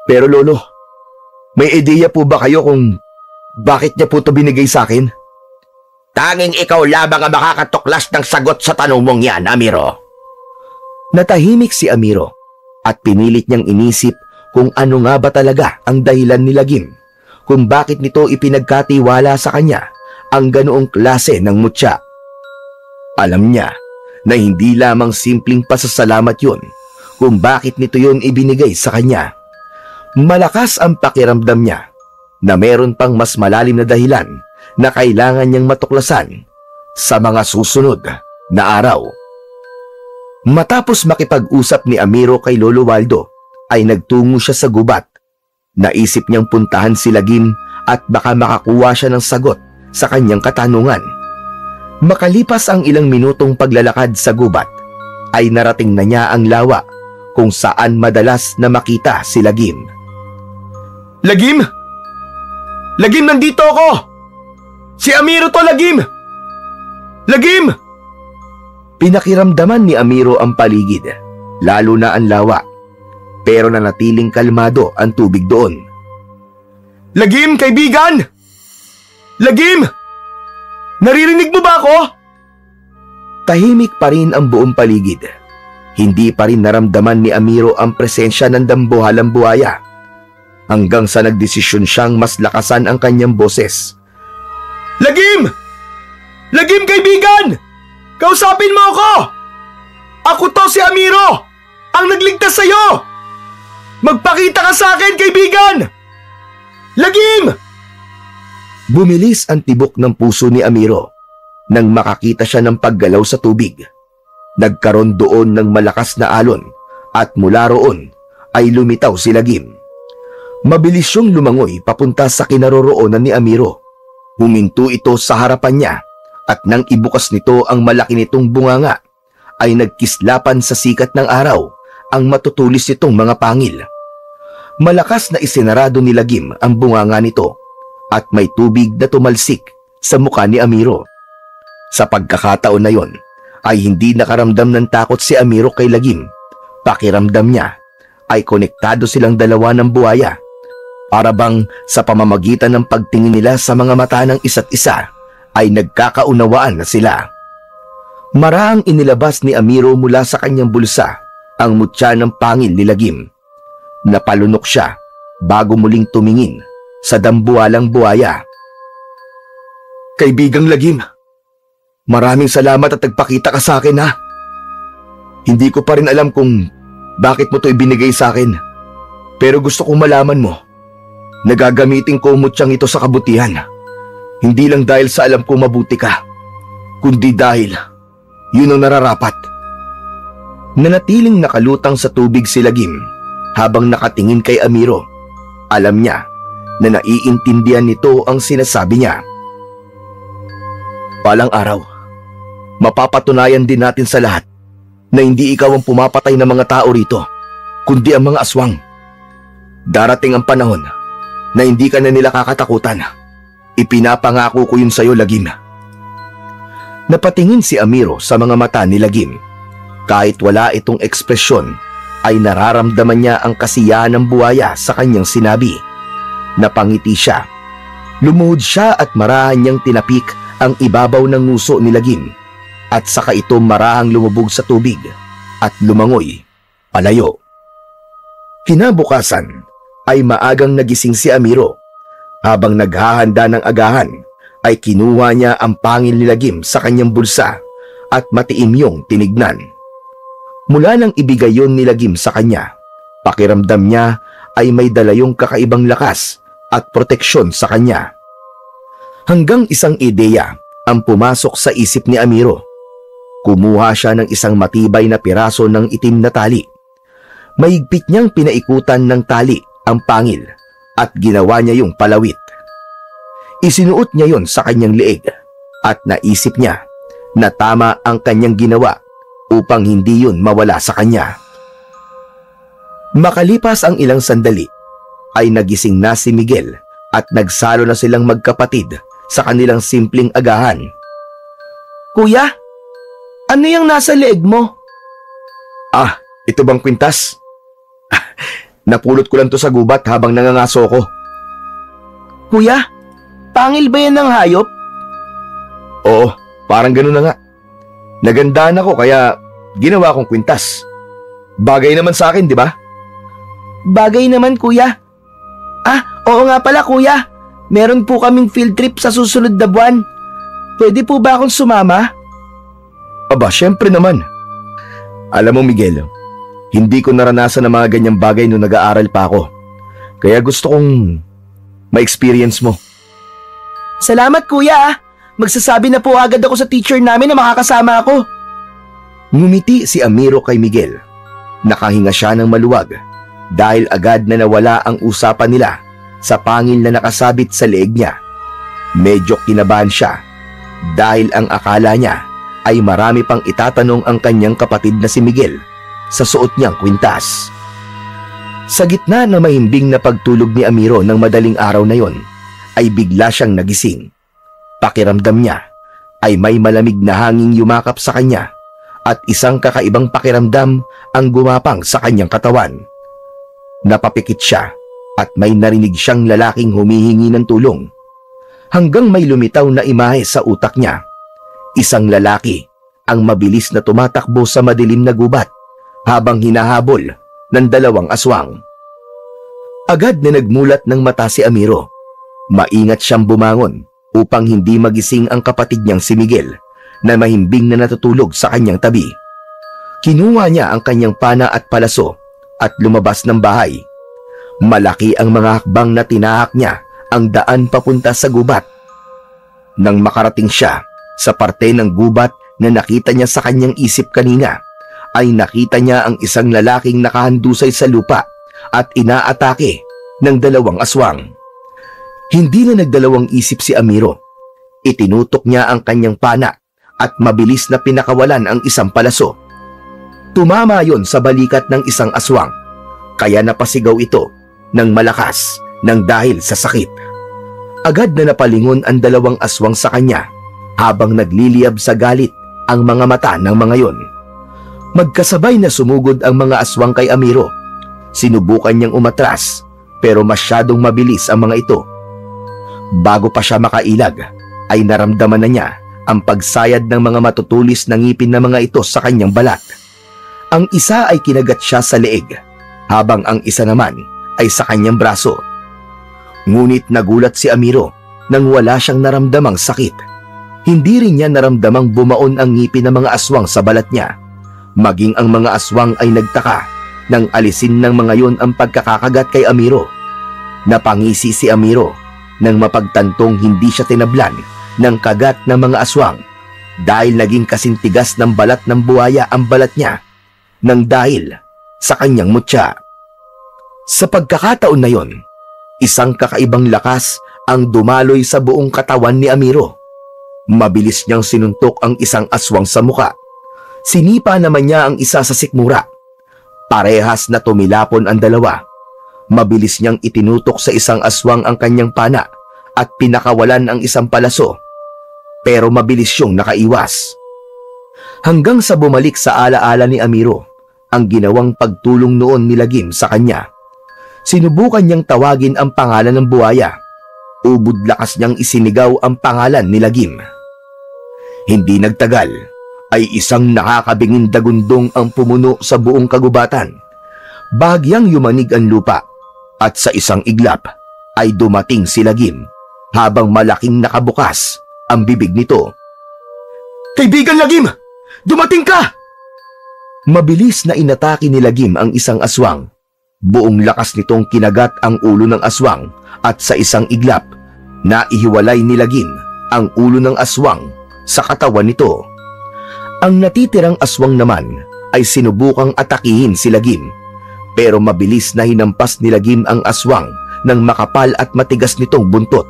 Pero Lolo, may ideya po ba kayo kung bakit niya po ito binigay sa akin? Tanging ikaw lamang ang makakatuklas ng sagot sa tanong mong yan, Amiro. Natahimik si Amiro at pinilit niyang inisip kung ano nga ba talaga ang dahilan ni Lagim kung bakit nito ipinagkatiwala sa kanya ang ganoong klase ng mutya. Alam niya na hindi lamang simpleng pasasalamat yun kung bakit nito yun ibinigay sa kanya. Malakas ang pakiramdam niya na meron pang mas malalim na dahilan na kailangan niyang matuklasan sa mga susunod na araw. Matapos makipag-usap ni Amiro kay Lolo Waldo, ay nagtungo siya sa gubat. Naisip niyang puntahan si Lagim at baka makakuha siya ng sagot sa kanyang katanungan. Makalipas ang ilang minutong paglalakad sa gubat, ay narating na niya ang lawa kung saan madalas na makita si Lagim. Lagim! Lagim, nandito ako! Si Amiro to, Lagim! Lagim! Pinakiramdaman ni Amiro ang paligid, lalo na ang lawa, pero nanatiling kalmado ang tubig doon. Lagim, kaibigan! Lagim! Naririnig mo ba ako? Tahimik pa rin ang buong paligid. Hindi pa rin naramdaman ni Amiro ang presensya ng dambuhalang buhaya. Hanggang sa nagdesisyon siyang mas lakasan ang kanyang boses. Lagim! Lagim, kaibigan! Kausapin mo ako! Ako to si Amiro! Ang nagligtas sa'yo! Magpakita ka sa akin, kaibigan! Lagim! Bumilis ang tibok ng puso ni Amiro nang makakita siya ng paggalaw sa tubig. Nagkaroon doon ng malakas na alon at mula roon ay lumitaw si Lagim. Mabilis siyang lumangoy papunta sa kinaroroonan ni Amiro. Huminto ito sa harapan niya at nang ibukas nito ang malaki nitong bunganga ay nagkislapan sa sikat ng araw ang matutulis nitong mga pangil. Malakas na isinarado ni Lagim ang bunganga nito at may tubig na tumalsik sa mukha ni Amiro. Sa pagkakataon na yon ay hindi nakaramdam ng takot si Amiro kay Lagim. Pakiramdam niya ay konektado silang dalawa ng buhaya. Para bang sa pamamagitan ng pagtingin nila sa mga mata ng isa't isa ay nagkakaunawaan na sila. Maraang inilabas ni Amiro mula sa kanyang bulsa ang mutya ng pangil ni Lagim. Napalunok siya bago muling tumingin sa dambuhalang buhaya. Kaibigang Lagim, maraming salamat at nagpakita ka sa akin, ha? Hindi ko pa rin alam kung bakit mo to ibinigay sa akin. Pero gusto kong malaman mo, nagagamitin ko ang mutyang ito sa kabutihan. Hindi lang dahil sa alam kong mabuti ka, kundi dahil yun ang nararapat. Nanatiling nakalutang sa tubig si Lagim habang nakatingin kay Amiro. Alam niya na naiintindihan nito ang sinasabi niya. Balang araw, mapapatunayan din natin sa lahat na hindi ikaw ang pumapatay ng mga tao rito, kundi ang mga aswang. Darating ang panahon na hindi ka na nila kakatakutan. Ipinapangako ko yun sa'yo, Lagim. Napatingin si Amiro sa mga mata ni Lagim. Kahit wala itong ekspresyon, ay nararamdaman niya ang kasiyahan ng buhaya sa kanyang sinabi. Napangiti siya. Lumuhod siya at marahan niyang tinapik ang ibabaw ng nguso ni Lagim at saka ito marahang lumubog sa tubig at lumangoy palayo. Kinabukasan ay maagang nagising si Amiro. Habang naghahanda ng agahan ay kinuha niya ang pangil ni Lagim sa kanyang bulsa at matiimyong tinignan. Mula nang ibigay yon ni Lagim sa kanya, pakiramdam niya ay may dalayong kakaibang lakas at proteksyon sa kanya. Hanggang isang ideya ang pumasok sa isip ni Amiro. Kumuha siya ng isang matibay na piraso ng itim na tali. Mahigpit niyang pinaikutan ng tali ang pangil at ginawa niya yung palawit. Isinuot niya yon sa kanyang leeg at naisip niya na tama ang kanyang ginawa upang hindi yun mawala sa kanya. Makalipas ang ilang sandali, ay nagising na si Miguel at nagsalo na silang magkapatid sa kanilang simpleng agahan. Kuya, ano yung nasa leeg mo? Ah, ito bang kwintas? Napulot ko lang to sa gubat habang nangangaso ko. Kuya, pangil ba yan ng hayop? Oo, parang ganun na nga. Nagandahan ako kaya ginawa kong kwintas. Bagay naman sa akin, di ba? Bagay naman, kuya. Ah, oo nga pala, kuya. Meron po kaming field trip sa susunod na buwan. Pwede po ba akong sumama? Aba, syempre naman. Alam mo, Miguel, hindi ko naranasan ang mga ganyang bagay nung nag-aaral pa ako. Kaya gusto kong ma-experience mo. Salamat, kuya. Magsasabi na po agad ako sa teacher namin na makakasama ako. Ngumiti si Amiro kay Miguel. Nakahinga siya ng maluwag dahil agad na nawala ang usapan nila sa pangil na nakasabit sa leeg niya. Medyo kinabahan siya dahil ang akala niya ay marami pang itatanong ang kanyang kapatid na si Miguel sa suot niyang kwintas. Sa gitna na mahimbing na pagtulog ni Amiro ng madaling araw na yon, ay bigla siyang nagising. Pakiramdam niya ay may malamig na hanging yumakap sa kanya at isang kakaibang pakiramdam ang gumapang sa kanyang katawan. Napapikit siya at may narinig siyang lalaking humihingi ng tulong. Hanggang may lumitaw na imahe sa utak niya. Isang lalaki ang mabilis na tumatakbo sa madilim na gubat habang hinahabol ng dalawang aswang. Agad na nagmulat ng mata si Amiro. Maingat siyang bumangon upang hindi magising ang kapatid niyang si Miguel na mahimbing na natutulog sa kanyang tabi. Kinuha niya ang kanyang pana at palaso at lumabas ng bahay. Malaki ang mga hakbang na tinahak niya ang daan papunta sa gubat. Nang makarating siya sa parte ng gubat na nakita niya sa kanyang isip kanina, ay nakita niya ang isang lalaking nakahandusay sa lupa at inaatake ng 2 aswang. Hindi na nagdalawang isip si Amiro. Itinutok niya ang kanyang pana at mabilis na pinakawalan ang isang palaso. Tumama yon sa balikat ng isang aswang, kaya napasigaw ito ng malakas nang dahil sa sakit. Agad na napalingon ang 2 aswang sa kanya habang nagliliyab sa galit ang mga mata ng mga yon. Magkasabay na sumugod ang mga aswang kay Amiro. Sinubukan niyang umatras pero masyadong mabilis ang mga ito. Bago pa siya makailag ay naramdaman na niya ang pagsayad ng mga matutulis na ngipin ng mga ito sa kanyang balat. Ang isa ay kinagat siya sa leeg, habang ang isa naman ay sa kanyang braso. Ngunit nagulat si Amiro nang wala siyang naramdamang sakit. Hindi rin niya naramdamang bumaon ang ngipin ng mga aswang sa balat niya. Maging ang mga aswang ay nagtaka nang alisin ng mga yon ang pagkakakagat kay Amiro. Napangisi si Amiro nang mapagtantong hindi siya tinablan ng kagat ng mga aswang dahil naging kasintigas ng balat ng buhaya ang balat niya nang dahil sa kanyang mutya. Sa pagkakataon na yon, isang kakaibang lakas ang dumaloy sa buong katawan ni Amiro. Mabilis niyang sinuntok ang isang aswang sa muka. Sinipa naman niya ang isa sa sikmura. Parehas na tumilapon ang 2. Mabilis niyang itinutok sa isang aswang ang kanyang pana at pinakawalan ang isang palaso. Pero mabilis siyang nakaiwas. Hanggang sa bumalik sa alaala ni Amiro ang ginawang pagtulong noon ni Lagim sa kanya. Sinubukan niyang tawagin ang pangalan ng buhaya. Ubod lakas niyang isinigaw ang pangalan ni Lagim. Hindi nagtagal ay isang nakakabinging dagundong ang pumuno sa buong kagubatan. Bahagyang yumanig ang lupa at sa isang iglap ay dumating si Lagim habang malaking nakabukas ang bibig nito. "Kaibigan Lagim! Dumating ka!" Mabilis na inatake ni Lagim ang isang aswang. Buong lakas nitong kinagat ang ulo ng aswang at sa isang iglap, naihiwalay ni Lagim ang ulo ng aswang sa katawan nito. Ang natitirang aswang naman ay sinubukang atakihin si Lagim, pero mabilis na hinampas ni Lagim ang aswang ng makapal at matigas nitong buntot.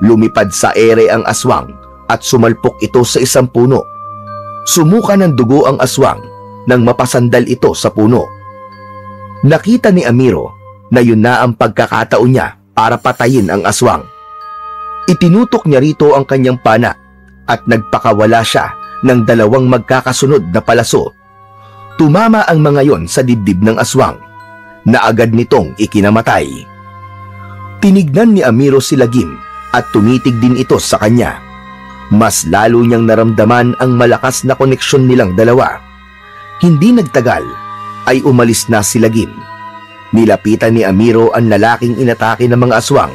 Lumipad sa ere ang aswang at sumalpok ito sa isang puno. Sumuka ng dugo ang aswang nang mapasandal ito sa puno. Nakita ni Amiro na yun na ang pagkakataon niya para patayin ang aswang. Itinutok niya rito ang kanyang pana at nagpakawala siya ng 2 magkakasunod na palaso. Tumama ang mga yon sa dibdib ng aswang na agad nitong ikinamatay. Tinignan ni Amiro si Lagim at tumitig din ito sa kanya. Mas lalo niyang naramdaman ang malakas na koneksyon nilang 2. Hindi nagtagal ay umalis na si Lagim. Nilapitan ni Amiro ang lalaking inatake ng mga aswang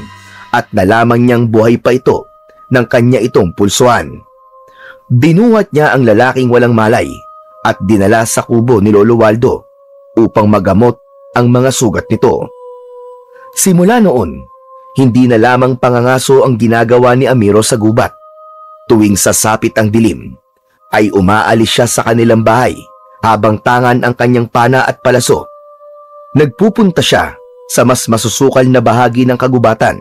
at nalaman niyang buhay pa ito ng kanya itong pulsuan. Binuhat niya ang lalaking walang malay at dinala sa kubo ni Lolo Waldo upang magamot ang mga sugat nito. Simula noon, hindi na lamang pangangaso ang ginagawa ni Amiro sa gubat. Tuwing sasapit ang dilim, ay umaalis siya sa kanilang bahay habang tangan ang kanyang pana at palaso. Nagpupunta siya sa mas masusukal na bahagi ng kagubatan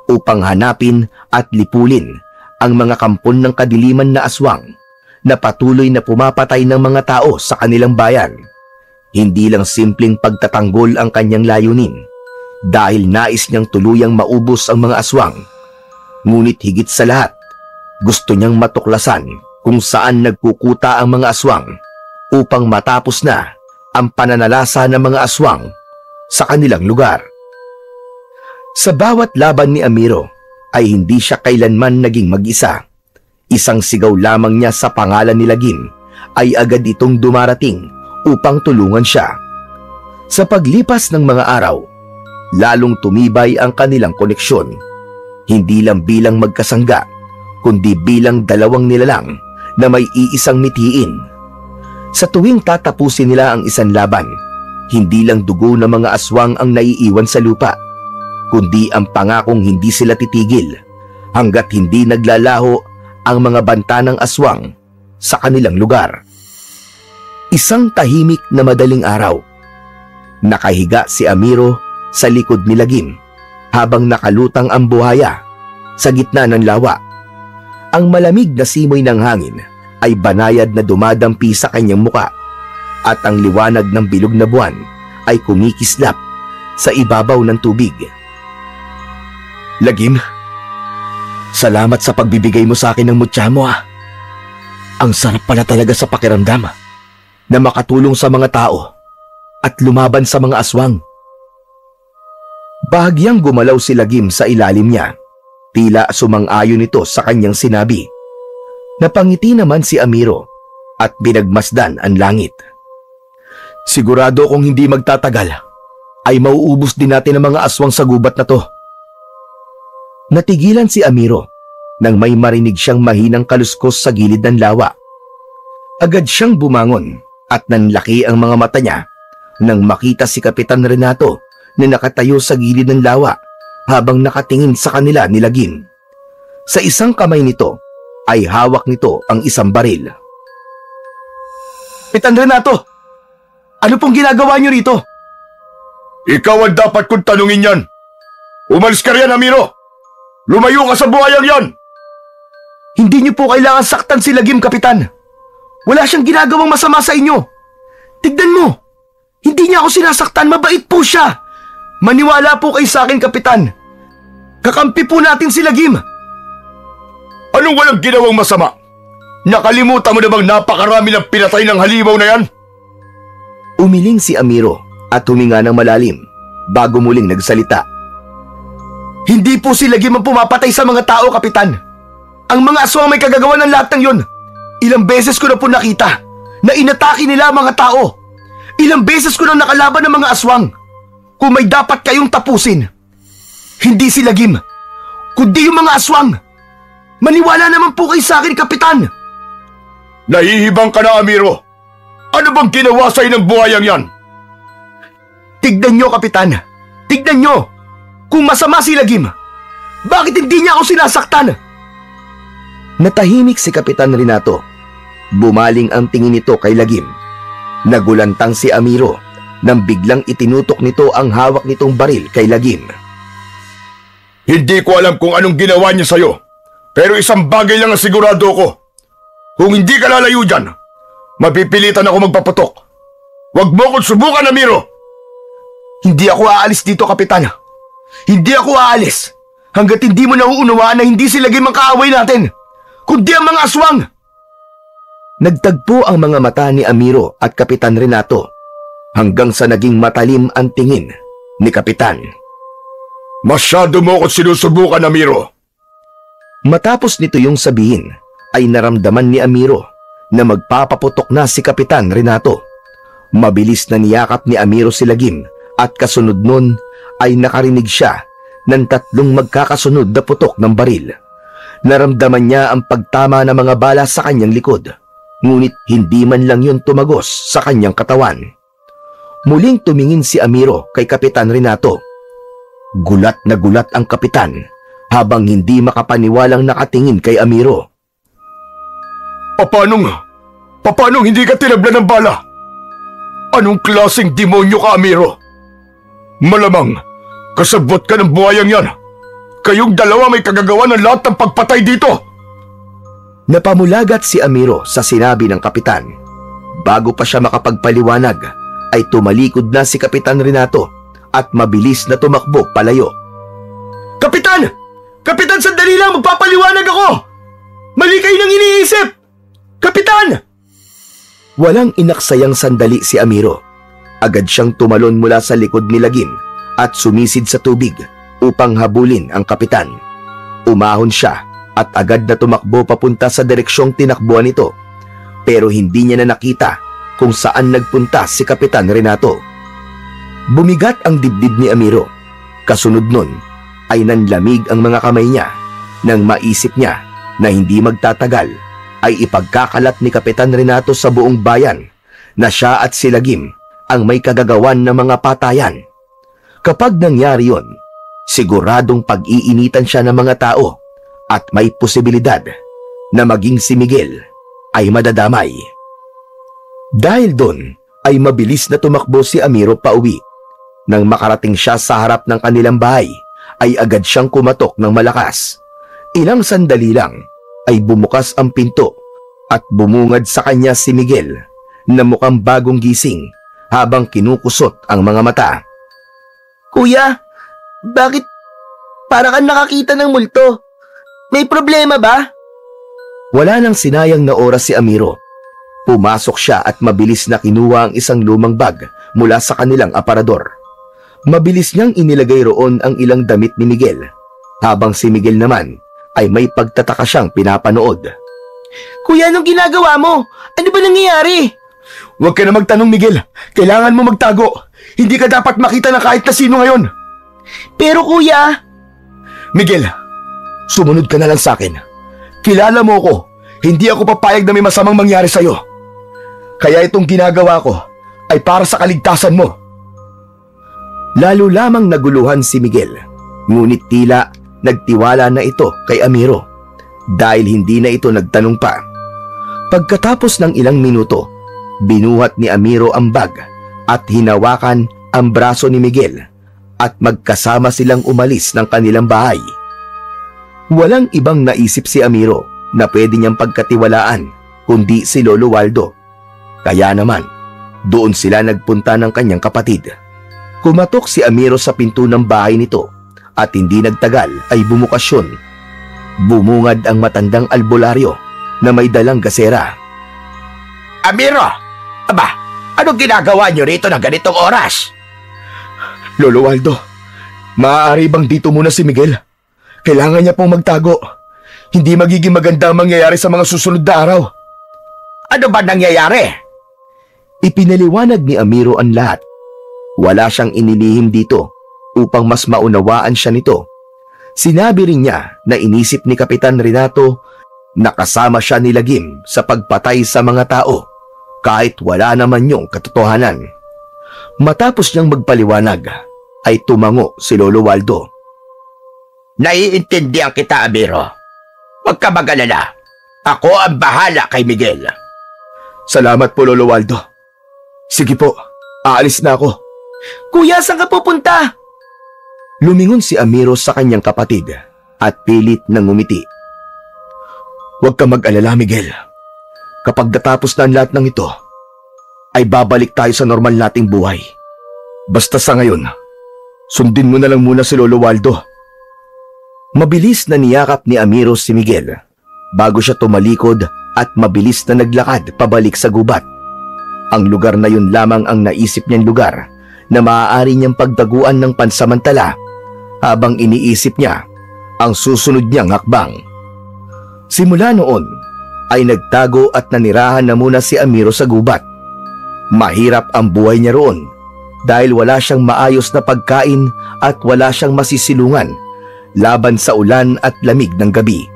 upang hanapin at lipulin ang mga kampon ng kadiliman na aswang na patuloy na pumapatay ng mga tao sa kanilang bayan. Hindi lang simpleng pagtatanggol ang kanyang layunin dahil nais niyang tuluyang maubos ang mga aswang. Ngunit higit sa lahat, gusto niyang matuklasan kung saan nagkukuta ang mga aswang upang matapos na ang pananalasa ng mga aswang sa kanilang lugar. Sa bawat laban ni Amiro ay hindi siya kailanman naging mag-isa. Isang sigaw lamang niya sa pangalan ni Lagim ay agad itong dumarating upang tulungan siya. Sa paglipas ng mga araw, lalong tumibay ang kanilang koneksyon. Hindi lang bilang magkasangga, kundi bilang dalawang nilalang na may iisang mithiin. Sa tuwing tatapusin nila ang isang laban, hindi lang dugo ng mga aswang ang naiiwan sa lupa, kundi ang pangakong hindi sila titigil hanggat hindi naglalaho ang mga banta ng aswang sa kanilang lugar. Isang tahimik na madaling araw. Nakahiga si Amiro sa likod ni Lagim habang nakalutang ang buhaya sa gitna ng lawa. Ang malamig na simoy ng hangin ay banayad na dumadampi sa kanyang muka at ang liwanag ng bilog na buwan ay kumikislap sa ibabaw ng tubig. Lagim, salamat sa pagbibigay mo sa akin ng mutya mo ah. Ang sarap pala talaga sa pakiramdam na makatulong sa mga tao at lumaban sa mga aswang. Bahagyang gumalaw si Lagim sa ilalim niya, tila sumang-ayon ito sa kanyang sinabi. Napangiti naman si Amiro at binagmasdan ang langit. Sigurado kung hindi magtatagal, ay mauubos din natin ang mga aswang sa gubat na to. Natigilan si Amiro nang may marinig siyang mahinang kaluskos sa gilid ng lawa. Agad siyang bumangon at nanlaki ang mga mata niya nang makita si Kapitan Renato na nakatayo sa gilid ng lawa habang nakatingin sa kanila ni Lagim. Sa isang kamay nito ay hawak nito ang isang baril. Kapitan Renato, ano pong ginagawa niyo rito? Ikaw ang dapat kong tanungin yan. Umalis ka riyan, Amiro. Lumayo ka sa buhayang yan. Hindi niyo po kailangan saktan si Lagim, Kapitan. Wala siyang ginagawang masama sa inyo. Tignan mo, hindi niya ako sinasaktan, mabait po siya. Maniwala po kayo sa akin, Kapitan. Kakampi po natin si Lagim. Anong walang ginawang masama? Nakalimutan mo na bang napakarami ng pinatay ng halimaw na yan? Umiling si Amiro at huminga ng malalim bago muling nagsalita. Hindi po si Lagim ang pumapatay sa mga tao, Kapitan. Ang mga aswang may kagagawa ng lahat ng yun. Ilang beses ko na po nakita na inatake nila ang mga tao. Ilang beses ko na nakalaban ng mga aswang. Kung may dapat kayong tapusin, hindi si Lagim, kundi yung mga aswang. Maniwala naman po kayo sa akin, Kapitan. Nahihibang ka na, Amiro. Ano bang ginawa sa'yo ng buhayang yan? Tignan nyo, Kapitan. Tignan nyo. Kung masama si Lagim, bakit hindi niya ako sinasaktan? Natahimik si Kapitan Renato. Bumaling ang tingin nito kay Lagim. Nagulantang si Amiro nang biglang itinutok nito ang hawak nitong baril kay Lagim. Hindi ko alam kung anong ginawa niya sa'yo, pero isang bagay lang ang sigurado ko. Kung hindi ka lalayo dyan, mapipilitan ako magpaputok. Huwag mo akong subukan, Amiro! Hindi ako aalis dito, Kapitan. Hindi ako aalis hanggat hindi mo nauunawaan na hindi si Lagim ang kaaway natin, kundi ang mga aswang. Nagtagpo ang mga mata ni Amiro at Kapitan Renato hanggang sa naging matalim ang tingin ni Kapitan. Masyado mo akong sinusubukan, Amiro. Matapos nito yung sabihin, ay naramdaman ni Amiro na magpapaputok na si Kapitan Renato. Mabilis na niyakap ni Amiro si Lagim at kasunod nun ay nakarinig siya ng 3 magkakasunod na putok ng baril. Naramdaman niya ang pagtama ng mga bala sa kanyang likod, ngunit hindi man lang yun tumagos sa kanyang katawan. Muling tumingin si Amiro kay Kapitan Renato. Gulat na gulat ang kapitan habang hindi makapaniwalang nakatingin kay Amiro. Paanong hindi ka tinabla ng bala? Anong klaseng demonyo ka, Amiro? Malamang, kasabot ka ng buhayang yan. Kayong dalawa may kagagawa ng lahat ng pagpatay dito. Napamulagat si Amiro sa sinabi ng kapitan. Bago pa siya makapagpaliwanag, ay tumalikod na si Kapitan Renato at mabilis na tumakbo palayo. Kapitan! Kapitan, sandali lang! Magpapaliwanag ako! Mali kayo nang iniisip! Kapitan! Walang inaksayang sandali si Amiro. Agad siyang tumalon mula sa likod ni Lagim at sumisid sa tubig upang habulin ang kapitan. Umahon siya at agad na tumakbo papunta sa direksyong tinakbuhan nito, pero hindi niya na nakita kung saan nagpunta si Kapitan Renato. Bumigat ang dibdib ni Amiro. Kasunod nun ay nanlamig ang mga kamay niya nang maisip niya na hindi magtatagal ay ipagkakalat ni Kapitan Renato sa buong bayan na siya at si Lagim ang may kagagawan ng mga patayan. Kapag nangyari yon, siguradong pag-iinitan siya ng mga tao at may posibilidad na maging si Miguel ay madadamay. Dahil doon ay mabilis na tumakbo si Amiro pauwi. Nang makarating siya sa harap ng kanilang bahay, ay agad siyang kumatok ng malakas. Ilang sandali lang ay bumukas ang pinto at bumungad sa kanya si Miguel na mukhang bagong gising habang kinukusot ang mga mata. Kuya, bakit para kang nakakita ng multo? May problema ba? Wala nang sinayang na oras si Amiro. Pumasok siya at mabilis na kinuha ang isang lumang bag mula sa kanilang aparador. Mabilis niyang inilagay roon ang ilang damit ni Miguel, habang si Miguel naman ay may pagtataka siyang pinapanood. Kuya, anong ginagawa mo? Ano ba nangyayari? Huwag ka na magtanong, Miguel. Kailangan mo magtago. Hindi ka dapat makita ng kahit na sino ngayon. Pero kuya... Miguel, sumunod ka na lang sa akin. Kilala mo ko. Hindi ako papayag na may masamang mangyari sa'yo. Kaya itong ginagawa ko ay para sa kaligtasan mo. Lalo lamang naguluhan si Miguel, ngunit tila nagtiwala na ito kay Amiro dahil hindi na ito nagtanong pa. Pagkatapos ng ilang minuto, binuhat ni Amiro ang bag at hinawakan ang braso ni Miguel at magkasama silang umalis ng kanilang bahay. Walang ibang naisip si Amiro na pwede niyang pagkatiwalaan kundi si Lolo Waldo. Kaya naman, doon sila nagpunta ng kanyang kapatid. Kumatok si Amiro sa pinto ng bahay nito at hindi nagtagal ay bumukas yun. Bumungad ang matandang albularyo na may dalang gasera. Amiro! Aba, anong ginagawa niyo rito ng ganitong oras? Lolo Waldo, maaari bang dito muna si Miguel? Kailangan niya pong magtago. Hindi magiging maganda ang mangyayari sa mga susunod na araw. Ano ba nangyayari? Ipinaliwanag ni Amiro ang lahat. Wala siyang inilihim dito upang mas maunawaan siya nito. Sinabi rin niya na inisip ni Kapitan Renato na kasama siya ni Lagim sa pagpatay sa mga tao kahit wala naman yung katotohanan. Matapos niyang magpaliwanag ay tumango si Lolo Waldo. Naiintindihan kita, Amiro. Huwag ka mag-alala. Ako ang bahala kay Miguel. Salamat po, Lolo Waldo. Sige po, aalis na ako. Kuya, saan ka pupunta? Lumingon si Amiro sa kanyang kapatid at pilit na ngumiti. Huwag ka mag-alala, Miguel. Kapag natapos na ang lahat ng ito, ay babalik tayo sa normal nating buhay. Basta sa ngayon, sundin mo na lang muna si Lolo Waldo. Mabilis na niyakap ni Amiro si Miguel bago siya tumalikod at mabilis na naglakad pabalik sa gubat. Ang lugar na yun lamang ang naisip niyang lugar na maaari niyang pagdaguan ng pansamantala habang iniisip niya ang susunod niyang hakbang. Simula noon ay nagtago at nanirahan na muna si Amiro sa gubat. Mahirap ang buhay niya roon dahil wala siyang maayos na pagkain at wala siyang masisilungan laban sa ulan at lamig ng gabi.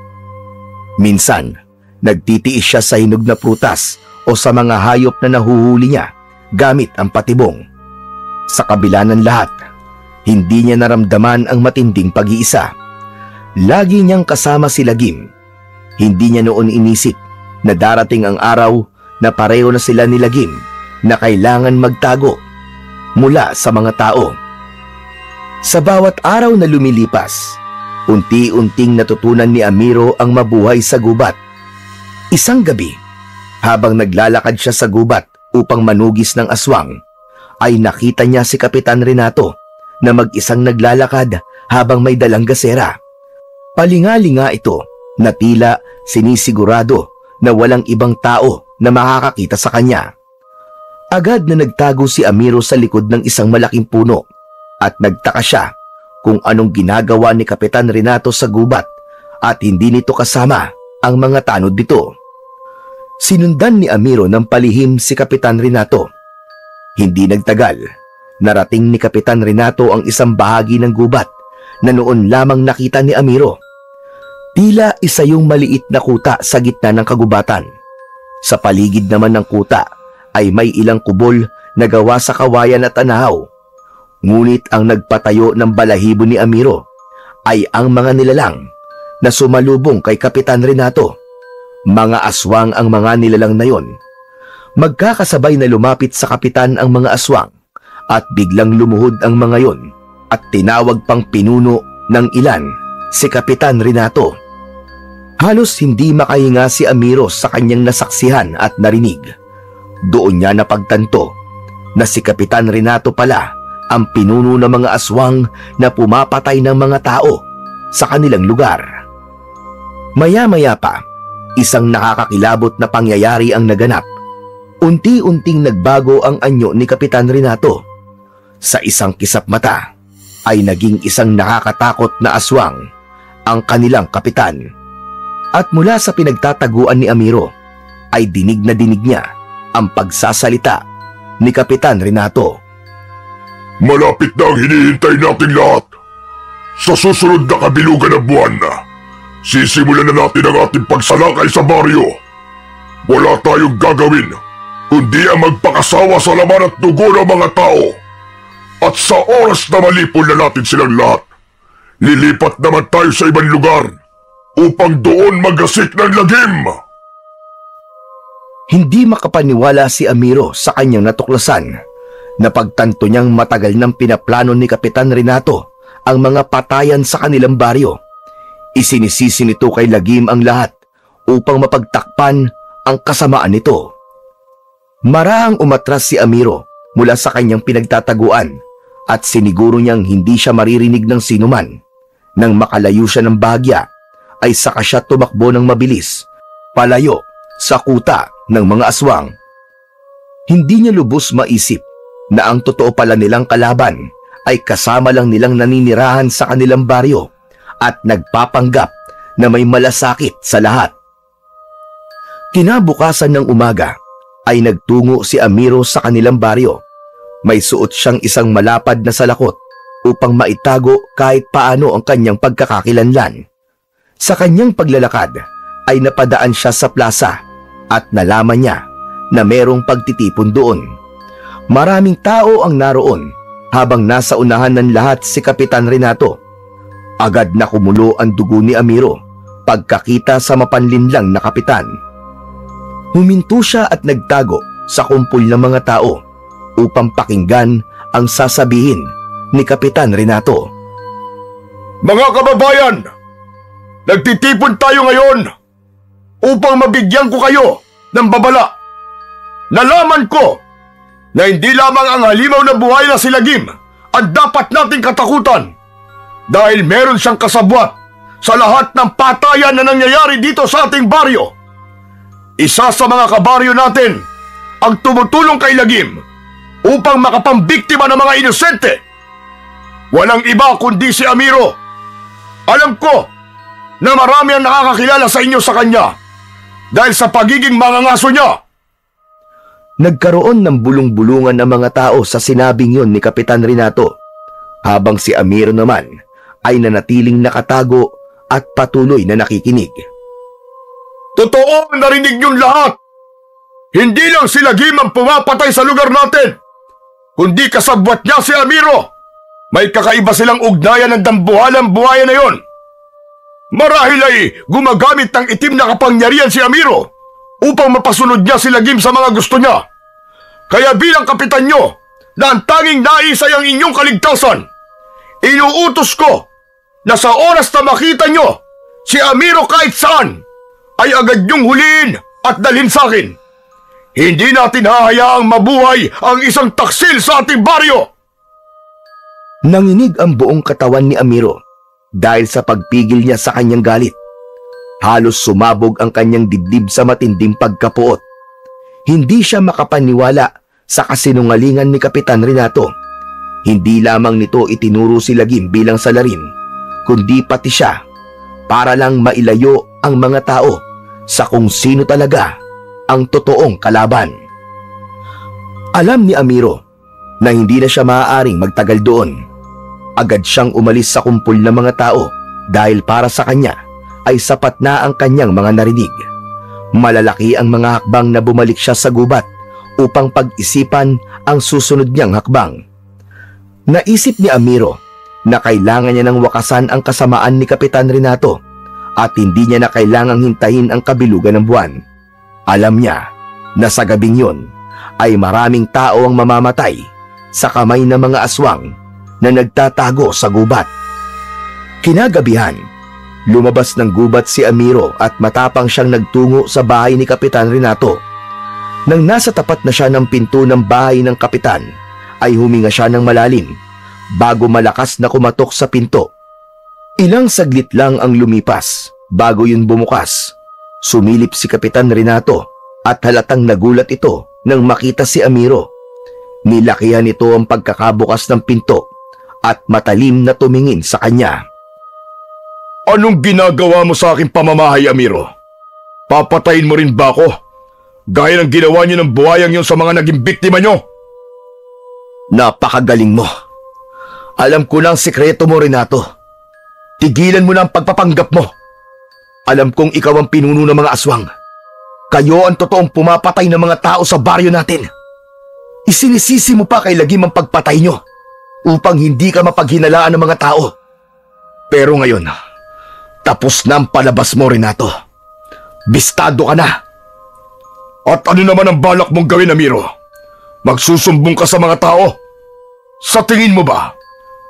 Minsan, nagtitiis siya sa hinog na prutas o sa mga hayop na nahuhuli niya gamit ang patibong. Sa kabila ng lahat, hindi niya naramdaman ang matinding pag-iisa. Lagi niyang kasama si Lagim. Hindi niya noon inisip na darating ang araw na pareho na sila ni Lagim na kailangan magtago mula sa mga tao. Sa bawat araw na lumilipas, unti-unting natutunan ni Amiro ang mabuhay sa gubat. Isang gabi, habang naglalakad siya sa gubat upang manugis ng aswang, ay nakita niya si Kapitan Renato na mag-isang naglalakad habang may dalang gasera. Palinga-linga ito na tila sinisigurado na walang ibang tao na makakakita sa kanya. Agad na nagtago si Amiro sa likod ng isang malaking puno at nagtaka siya kung anong ginagawa ni Kapitan Renato sa gubat at hindi nito kasama ang mga tanod nito. Sinundan ni Amiro ng palihim si Kapitan Renato. Hindi nagtagal, narating ni Kapitan Renato ang isang bahagi ng gubat na noon lamang nakita ni Amiro. Tila isa yung maliit na kuta sa gitna ng kagubatan. Sa paligid naman ng kuta ay may ilang kubol na gawa sa kawayan at anahaw. Ngunit ang nagpatayo ng balahibo ni Amiro ay ang mga nilalang na sumalubong kay Kapitan Renato. Mga aswang ang mga nilalang na yon. Magkakasabay na lumapit sa kapitan ang mga aswang at biglang lumuhod ang mga yon at tinawag pang pinuno ng ilan si Kapitan Renato. Halos hindi makahinga si Amiro sa kanyang nasaksihan at narinig. Doon niya napagtanto na si Kapitan Renato pala ang pinuno ng mga aswang na pumapatay ng mga tao sa kanilang lugar. Maya-maya pa, isang nakakakilabot na pangyayari ang naganap. Unti-unting nagbago ang anyo ni Kapitan Renato. Sa isang kisap mata ay naging isang nakakatakot na aswang ang kanilang kapitan. At mula sa pinagtataguan ni Amiro ay dinig na dinig niya ang pagsasalita ni Kapitan Renato. Malapit na ang hinihintay nating lahat. Sa susunod na kabilugan ng buwan na, sisimulan na natin ang ating pagsalakay sa baryo. Wala tayong gagawin kundi ang magpakasawa sa laman at dugo ng mga tao. At sa oras na malipol na natin silang lahat, lilipat naman tayo sa ibang lugar upang doon magasik ng lagim. Hindi makapaniwala si Amiro sa kanyang natuklasan. Napagtanto niyang matagal nang pinaplano ni Kapitan Renato ang mga patayan sa kanilang baryo. Isinisisi nito kay Lagim ang lahat upang mapagtakpan ang kasamaan nito. Marahang umatras si Amiro mula sa kanyang pinagtataguan at siniguro niyang hindi siya maririnig ng sinuman. Nang makalayo siya ng bahagya ay saka siya tumakbo ng mabilis palayo sa kuta ng mga aswang. Hindi niya lubos maisip na ang totoo pala nilang kalaban ay kasama lang nilang naninirahan sa kanilang baryo at nagpapanggap na may malasakit sa lahat. Kinabukasan ng umaga ay nagtungo si Amiro sa kanilang baryo. May suot siyang isang malapad na salakot upang maitago kahit paano ang kanyang pagkakakilanlan. Sa kanyang paglalakad ay napadaan siya sa plaza at nalaman niya na merong pagtitipon doon. Maraming tao ang naroon habang nasa unahan ng lahat si Kapitan Renato. Agad na kumulo ang dugo ni Amiro pagkakita sa mapanlinlang na kapitan. Huminto siya at nagtago sa kumpol ng mga tao upang pakinggan ang sasabihin ni Kapitan Renato. Mga kababayan, nagtitipon tayo ngayon upang mabigyan ko kayo ng babala. Nalaman ko na hindi lamang ang halimaw na buhay na si Lagim ang dapat nating katakutan dahil meron siyang kasabwat sa lahat ng patayan na nangyayari dito sa ating baryo. Isa sa mga kabaryo natin ang tumutulong kay Lagim upang makapambiktima ng mga inosente. Walang iba kundi si Amiro. Alam ko na marami ang nakakakilala sa inyo sa kanya dahil sa pagiging mangangaso niya. Nagkaroon ng bulong-bulungan ang mga tao sa sinabing yun ni Kapitan Renato, habang si Amiro naman ay nanatiling nakatago at patuloy na nakikinig. Totoo ang narinig niyong lahat. Hindi lang si Lagim ang pumapatay sa lugar natin, kundi kasabwat niya si Amiro. May kakaiba silang ugnayan ng dambuhalang buhaya na yon. Marahil ay gumagamit ng itim na kapangyarihan si Amiro upang mapasunod niya si Lagim sa mga gusto niya. Kaya bilang kapitan nyo na ang tanging nais ay ang inyong kaligtasan, inuutos ko na sa oras na makita nyo si Amiro kahit saan, ay agad niyong huliin at dalhin sa akin. Hindi natin hahayaang mabuhay ang isang taksil sa ating baryo. Nanginig ang buong katawan ni Amiro dahil sa pagpigil niya sa kanyang galit. Halos sumabog ang kanyang dibdib sa matinding pagkapuot. Hindi siya makapaniwala sa kasinungalingan ni Kapitan Renato. Hindi lamang nito itinuro si Lagim bilang salarin, kundi pati siya para lang mailayo ang mga tao sa kung sino talaga ang totoong kalaban. Alam ni Amiro na hindi na siya maaaring magtagal doon. Agad siyang umalis sa kumpul ng mga tao dahil para sa kanya ay sapat na ang kanyang mga narinig. Malalaki ang mga hakbang na bumalik siya sa gubat upang pag-isipan ang susunod niyang hakbang. Naisip ni Amiro na kailangan niya ng wakasan ang kasamaan ni Kapitan Renato at hindi niya na kailangang hintayin ang kabilugan ng buwan. Alam niya na sa gabing yun ay maraming tao ang mamamatay sa kamay ng mga aswang na nagtatago sa gubat. Kinagabihan, lumabas ng gubat si Amiro at matapang siyang nagtungo sa bahay ni Kapitan Renato. Nang nasa tapat na siya ng pinto ng bahay ng kapitan, ay huminga siya ng malalim bago malakas na kumatok sa pinto. Ilang saglit lang ang lumipas bago yun bumukas. Sumilip si Kapitan Renato at halatang nagulat ito nang makita si Amiro. Nilakihan nito ang pagkakabukas ng pinto at matalim na tumingin sa kanya. Anong ginagawa mo sa aking pamamahay, Amiro? Papatayin mo rin ba ako? Gaya ng ginawa niyo ng buhayang yun sa mga naging biktima niyo? Napakagaling mo. Alam ko na ang sikreto mo, Renato. Tigilan mo na ang pagpapanggap mo. Alam kong ikaw ang pinuno ng mga aswang. Kayo ang totoong pumapatay ng mga tao sa baryo natin. Isinisisi mo pa kay Lagim ang pagpatay nyo upang hindi ka mapaghinalaan ng mga tao. Pero ngayon, tapos na ang palabas mo, Renato. Bistado ka na. At ano naman ang balak mong gawin, Amiro? Magsusumbong ka sa mga tao? Sa tingin mo ba,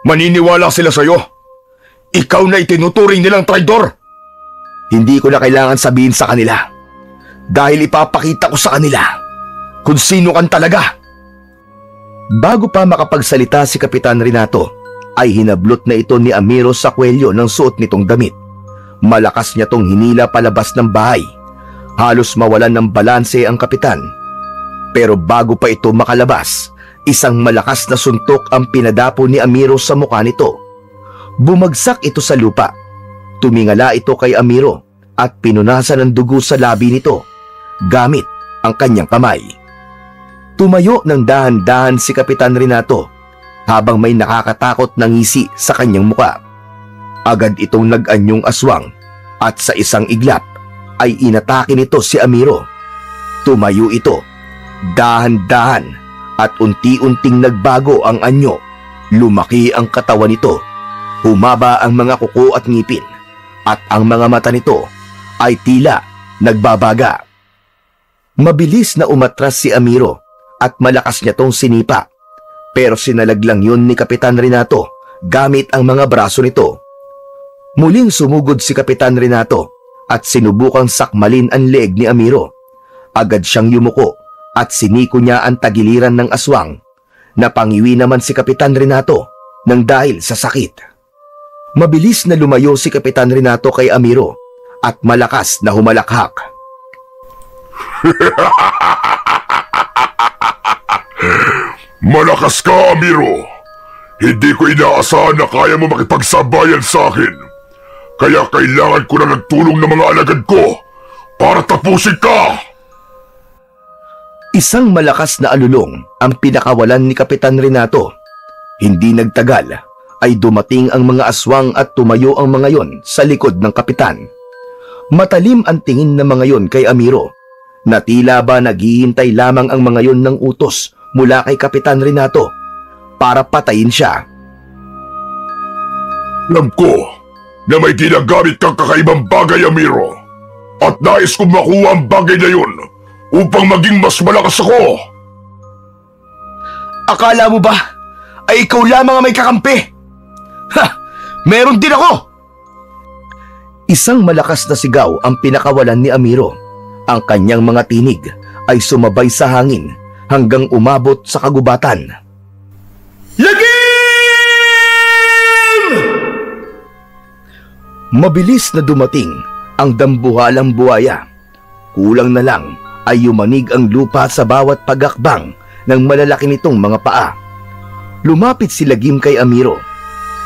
maniniwala sila sa'yo? Ikaw na itinuturing nilang traidor? Hindi ko na kailangan sabihin sa kanila dahil ipapakita ko sa kanila kung sino kan talaga. Bago pa makapagsalita si Kapitan Renato, ay hinablot na ito ni Amiro sa kwelyo ng suot nitong damit. Malakas niya tong hinila palabas ng bahay. Halos mawalan ng balanse ang kapitan. Pero bago pa ito makalabas, isang malakas na suntok ang pinadapo ni Amiro sa mukha nito. Bumagsak ito sa lupa. Tumingala ito kay Amiro at pinunasan ng dugo sa labi nito gamit ang kanyang kamay. Tumayo ng dahan-dahan si Kapitan Renato habang may nakakatakot na ngisi sa kanyang muka. Agad itong nag-anyong aswang at sa isang iglap ay inatake nito si Amiro. Tumayo ito, dahan-dahan at unti-unting nagbago ang anyo. Lumaki ang katawan nito, humaba ang mga kuko at ngipin, at ang mga mata nito ay tila nagbabaga. Mabilis na umatras si Amiro at malakas niya tong sinipa, pero sinalaglang yun ni Kapitan Renato gamit ang mga braso nito. Muling sumugod si Kapitan Renato at sinubukang sakmalin ang leeg ni Amiro. Agad siyang yumuko at siniko niya ang tagiliran ng aswang. Napangiwi naman si Kapitan Renato nang dahil sa sakit. Mabilis na lumayo si Kapitan Renato kay Amiro at malakas na humalakhak. Malakas ka, Amiro. Hindi ko inaasahan na kaya mo makipagsabayan sa akin. Kaya kailangan ko na nagtulong ng mga alagad ko para tapusin ka. Isang malakas na alulong ang pinakawalan ni Kapitan Renato. Hindi nagtagal ay dumating ang mga aswang at tumayo ang mga yon sa likod ng kapitan. Matalim ang tingin ng mga yon kay Amiro, na tila ba naghihintay lamang ang mga yon ng utos mula kay Kapitan Renato para patayin siya. Alam ko na may ginagamit kang kakaibang bagay, Amiro, at nais kong makuha ang bagay na yun upang maging mas malakas ako. Akala mo ba ay ikaw lamang ang may kakampi? Ha! Meron din ako! Isang malakas na sigaw ang pinakawalan ni Amiro. Ang kanyang mga tinig ay sumabay sa hangin hanggang umabot sa kagubatan. Lagim! Mabilis na dumating ang dambuhalang buhaya. Kulang na lang ay yumanig ang lupa sa bawat pagakbang ng malalaki nitong mga paa. Lumapit si Lagim kay Amiro.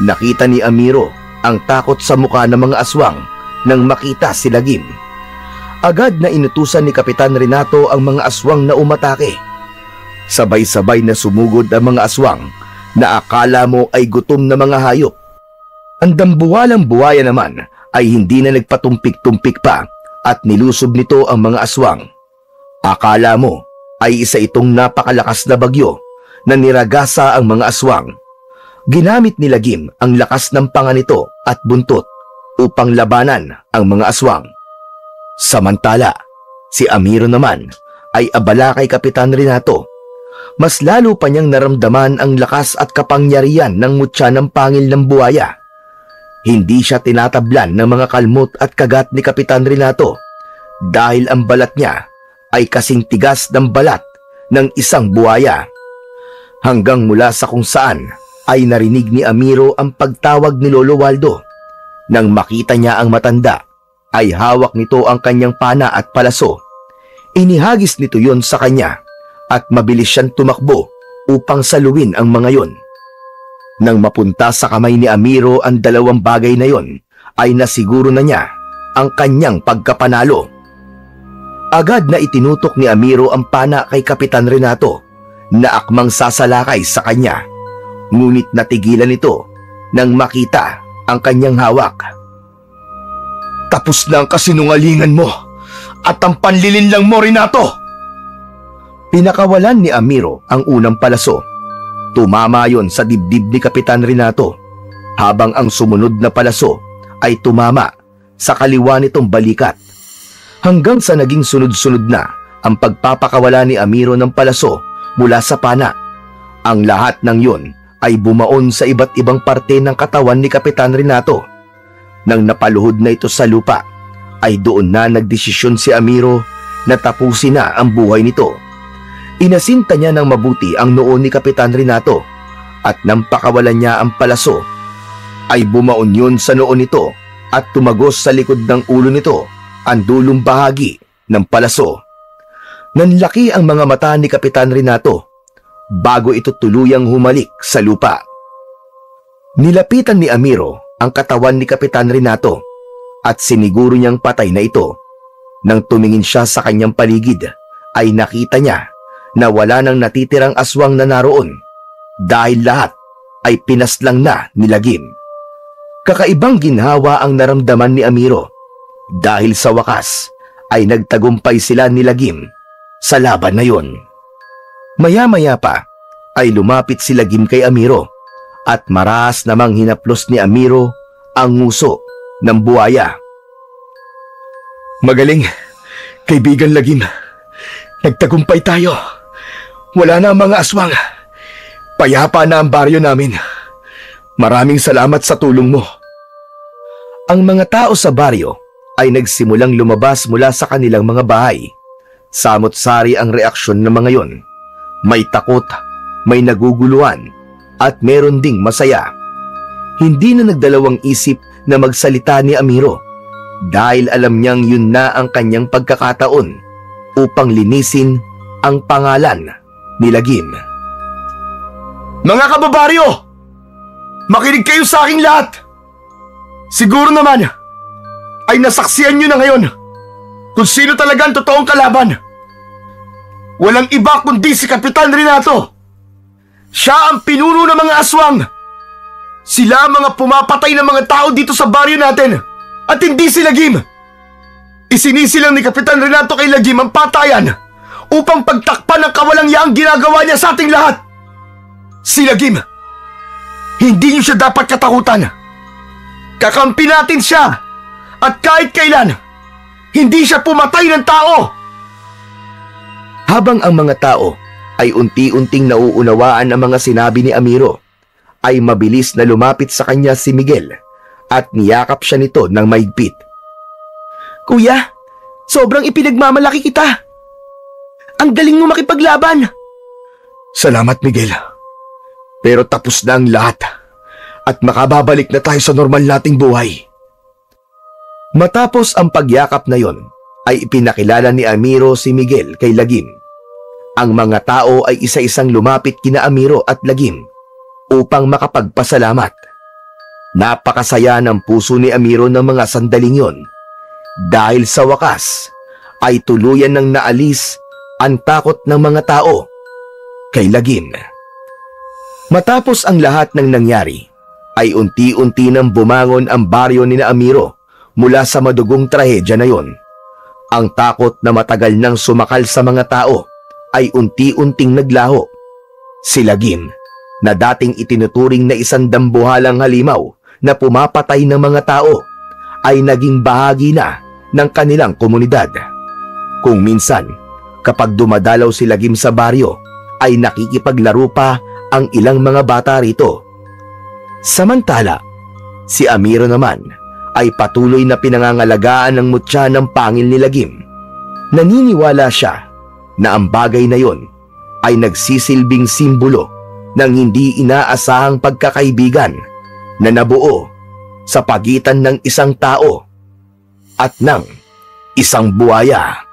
Nakita ni Amiro ang takot sa mukha ng mga aswang nang makita si Lagim. Agad na inutusan ni Kapitan Renato ang mga aswang na umatake. Sabay-sabay na sumugod ang mga aswang na akala mo ay gutom na mga hayop. Ang dambuhalang buhaya naman ay hindi na nagpatumpik-tumpik pa at nilusob nito ang mga aswang. Akala mo ay isa itong napakalakas na bagyo na niragasa ang mga aswang. Ginamit ni Lagim ang lakas ng panga nito at buntot upang labanan ang mga aswang. Samantala, si Amiro naman ay abala kay Kapitan Renato. Mas lalo pa niyang naramdaman ang lakas at kapangyarihan ng mutya ng pangil ng buhaya. Hindi siya tinatablan ng mga kalmot at kagat ni Kapitan Renato dahil ang balat niya ay kasing tigas ng balat ng isang buhaya. Hanggang mula sa kung saan ay narinig ni Amiro ang pagtawag ni Lolo Waldo. Nang makita niya ang matanda, ay hawak nito ang kanyang pana at palaso. Inihagis nito yon sa kanya at mabilis siyang tumakbo upang saluin ang mga yon. Nang mapunta sa kamay ni Amiro ang dalawang bagay na yon, ay nasiguro na niya ang kanyang pagkapanalo. Agad na itinutok ni Amiro ang pana kay Kapitan Renato na akmang sasalakay sa kanya. Ngunit natigilan ito nang makita ang kanyang hawak. Tapos na ang kasinungalingan mo at ang panlilinlang mo, Renato! Pinakawalan ni Amiro ang unang palaso. Tumama yon sa dibdib ni Kapitan Renato, habang ang sumunod na palaso ay tumama sa kaliwa nitong balikat. Hanggang sa naging sunod-sunod na ang pagpapakawala ni Amiro ng palaso mula sa pana. Ang lahat ng yon ay bumaon sa iba't ibang parte ng katawan ni Kapitan Renato. Nang napaluhod na ito sa lupa, ay doon na nagdesisyon si Amiro na tapusin na ang buhay nito. Inasinta niya ng mabuti ang noo ni Kapitan Renato at nang pakawalan niya ang palaso, ay bumaon yun sa noo nito at tumagos sa likod ng ulo nito ang dulong bahagi ng palaso. Nanlaki ang mga mata ni Kapitan Renato bago ito tuluyang humalik sa lupa. Nilapitan ni Amiro ang katawan ni Kapitan Renato at siniguro niyang patay na ito. Nang tumingin siya sa kanyang paligid, ay nakita niya na wala nang natitirang aswang na naroon dahil lahat ay pinaslang na ni Lagim. Kakaibang ginhawa ang naramdaman ni Amiro dahil sa wakas ay nagtagumpay sila ni Lagim sa laban na yon. Maya-maya pa ay lumapit si Lagim kay Amiro at marahas namang hinaplos ni Amiro ang nguso ng buhaya. Magaling, kaibigan Lagim. Nagtagumpay tayo. Wala na ang mga aswang. Payapa na ang baryo namin. Maraming salamat sa tulong mo. Ang mga tao sa baryo ay nagsimulang lumabas mula sa kanilang mga bahay. Samot-sari ang reaksyon ng mga yon. May takot, may naguguluhan, at meron ding masaya. Hindi na nagdalawang isip na magsalita ni Amiro dahil alam niyang yun na ang kanyang pagkakataon upang linisin ang pangalan ni Lagim. Mga kababaryo! Makinig kayo sa aking lahat! Siguro naman ay nasaksihan nyo na ngayon kung sino talaga ang totoong kalaban. Walang iba kundi si Kapitan Renato. Siya ang pinuno ng mga aswang. Sila ang mga pumapatay ng mga tao dito sa baryo natin at hindi si Lagim. Isinisilang ni Kapitan Renato kay Lagim ang patayan upang pagtakpan ang kawalang-yaang ginagawa niya sa ating lahat. Si Lagim, hindi niyo siya dapat katakutan. Kakampi natin siya at kahit kailan, hindi siya pumatay ng tao. Habang ang mga tao ay unti-unting nauunawaan ang mga sinabi ni Amiro, ay mabilis na lumapit sa kanya si Miguel at niyakap siya nito ng maigpit. Kuya, sobrang ipinagmamalaki kita. Ang galing mo makipaglaban. Salamat, Miguel. Pero tapos na ang lahat at makababalik na tayo sa normal nating buhay. Matapos ang pagyakap na yon, ay ipinakilala ni Amiro si Miguel kay Lagim. Ang mga tao ay isa-isang lumapit kina Amiro at Lagim upang makapagpasalamat. Napakasaya ng puso ni Amiro ng mga sandaling yon dahil sa wakas ay tuluyan ng naalis ang takot ng mga tao kay Lagim. Matapos ang lahat ng nangyari, ay unti-unti nang bumangon ang baryo ni Amiro mula sa madugong trahedya na yon. Ang takot na matagal nang sumakal sa mga tao ay unti-unting naglaho. Si Lagim, na dating itinuturing na isang dambuhalang halimaw na pumapatay ng mga tao, ay naging bahagi na ng kanilang komunidad. Kung minsan, kapag dumadalaw si Lagim sa baryo, ay nakikipaglaro pa ang ilang mga bata rito. Samantala, si Amiro naman ay patuloy na pinangangalagaan ng mutya ng pangil ni Lagim. Naniniwala siya na ang bagay na yon ay nagsisilbing simbolo ng hindi inaasahang pagkakaibigan na nabuo sa pagitan ng isang tao at ng isang buhaya.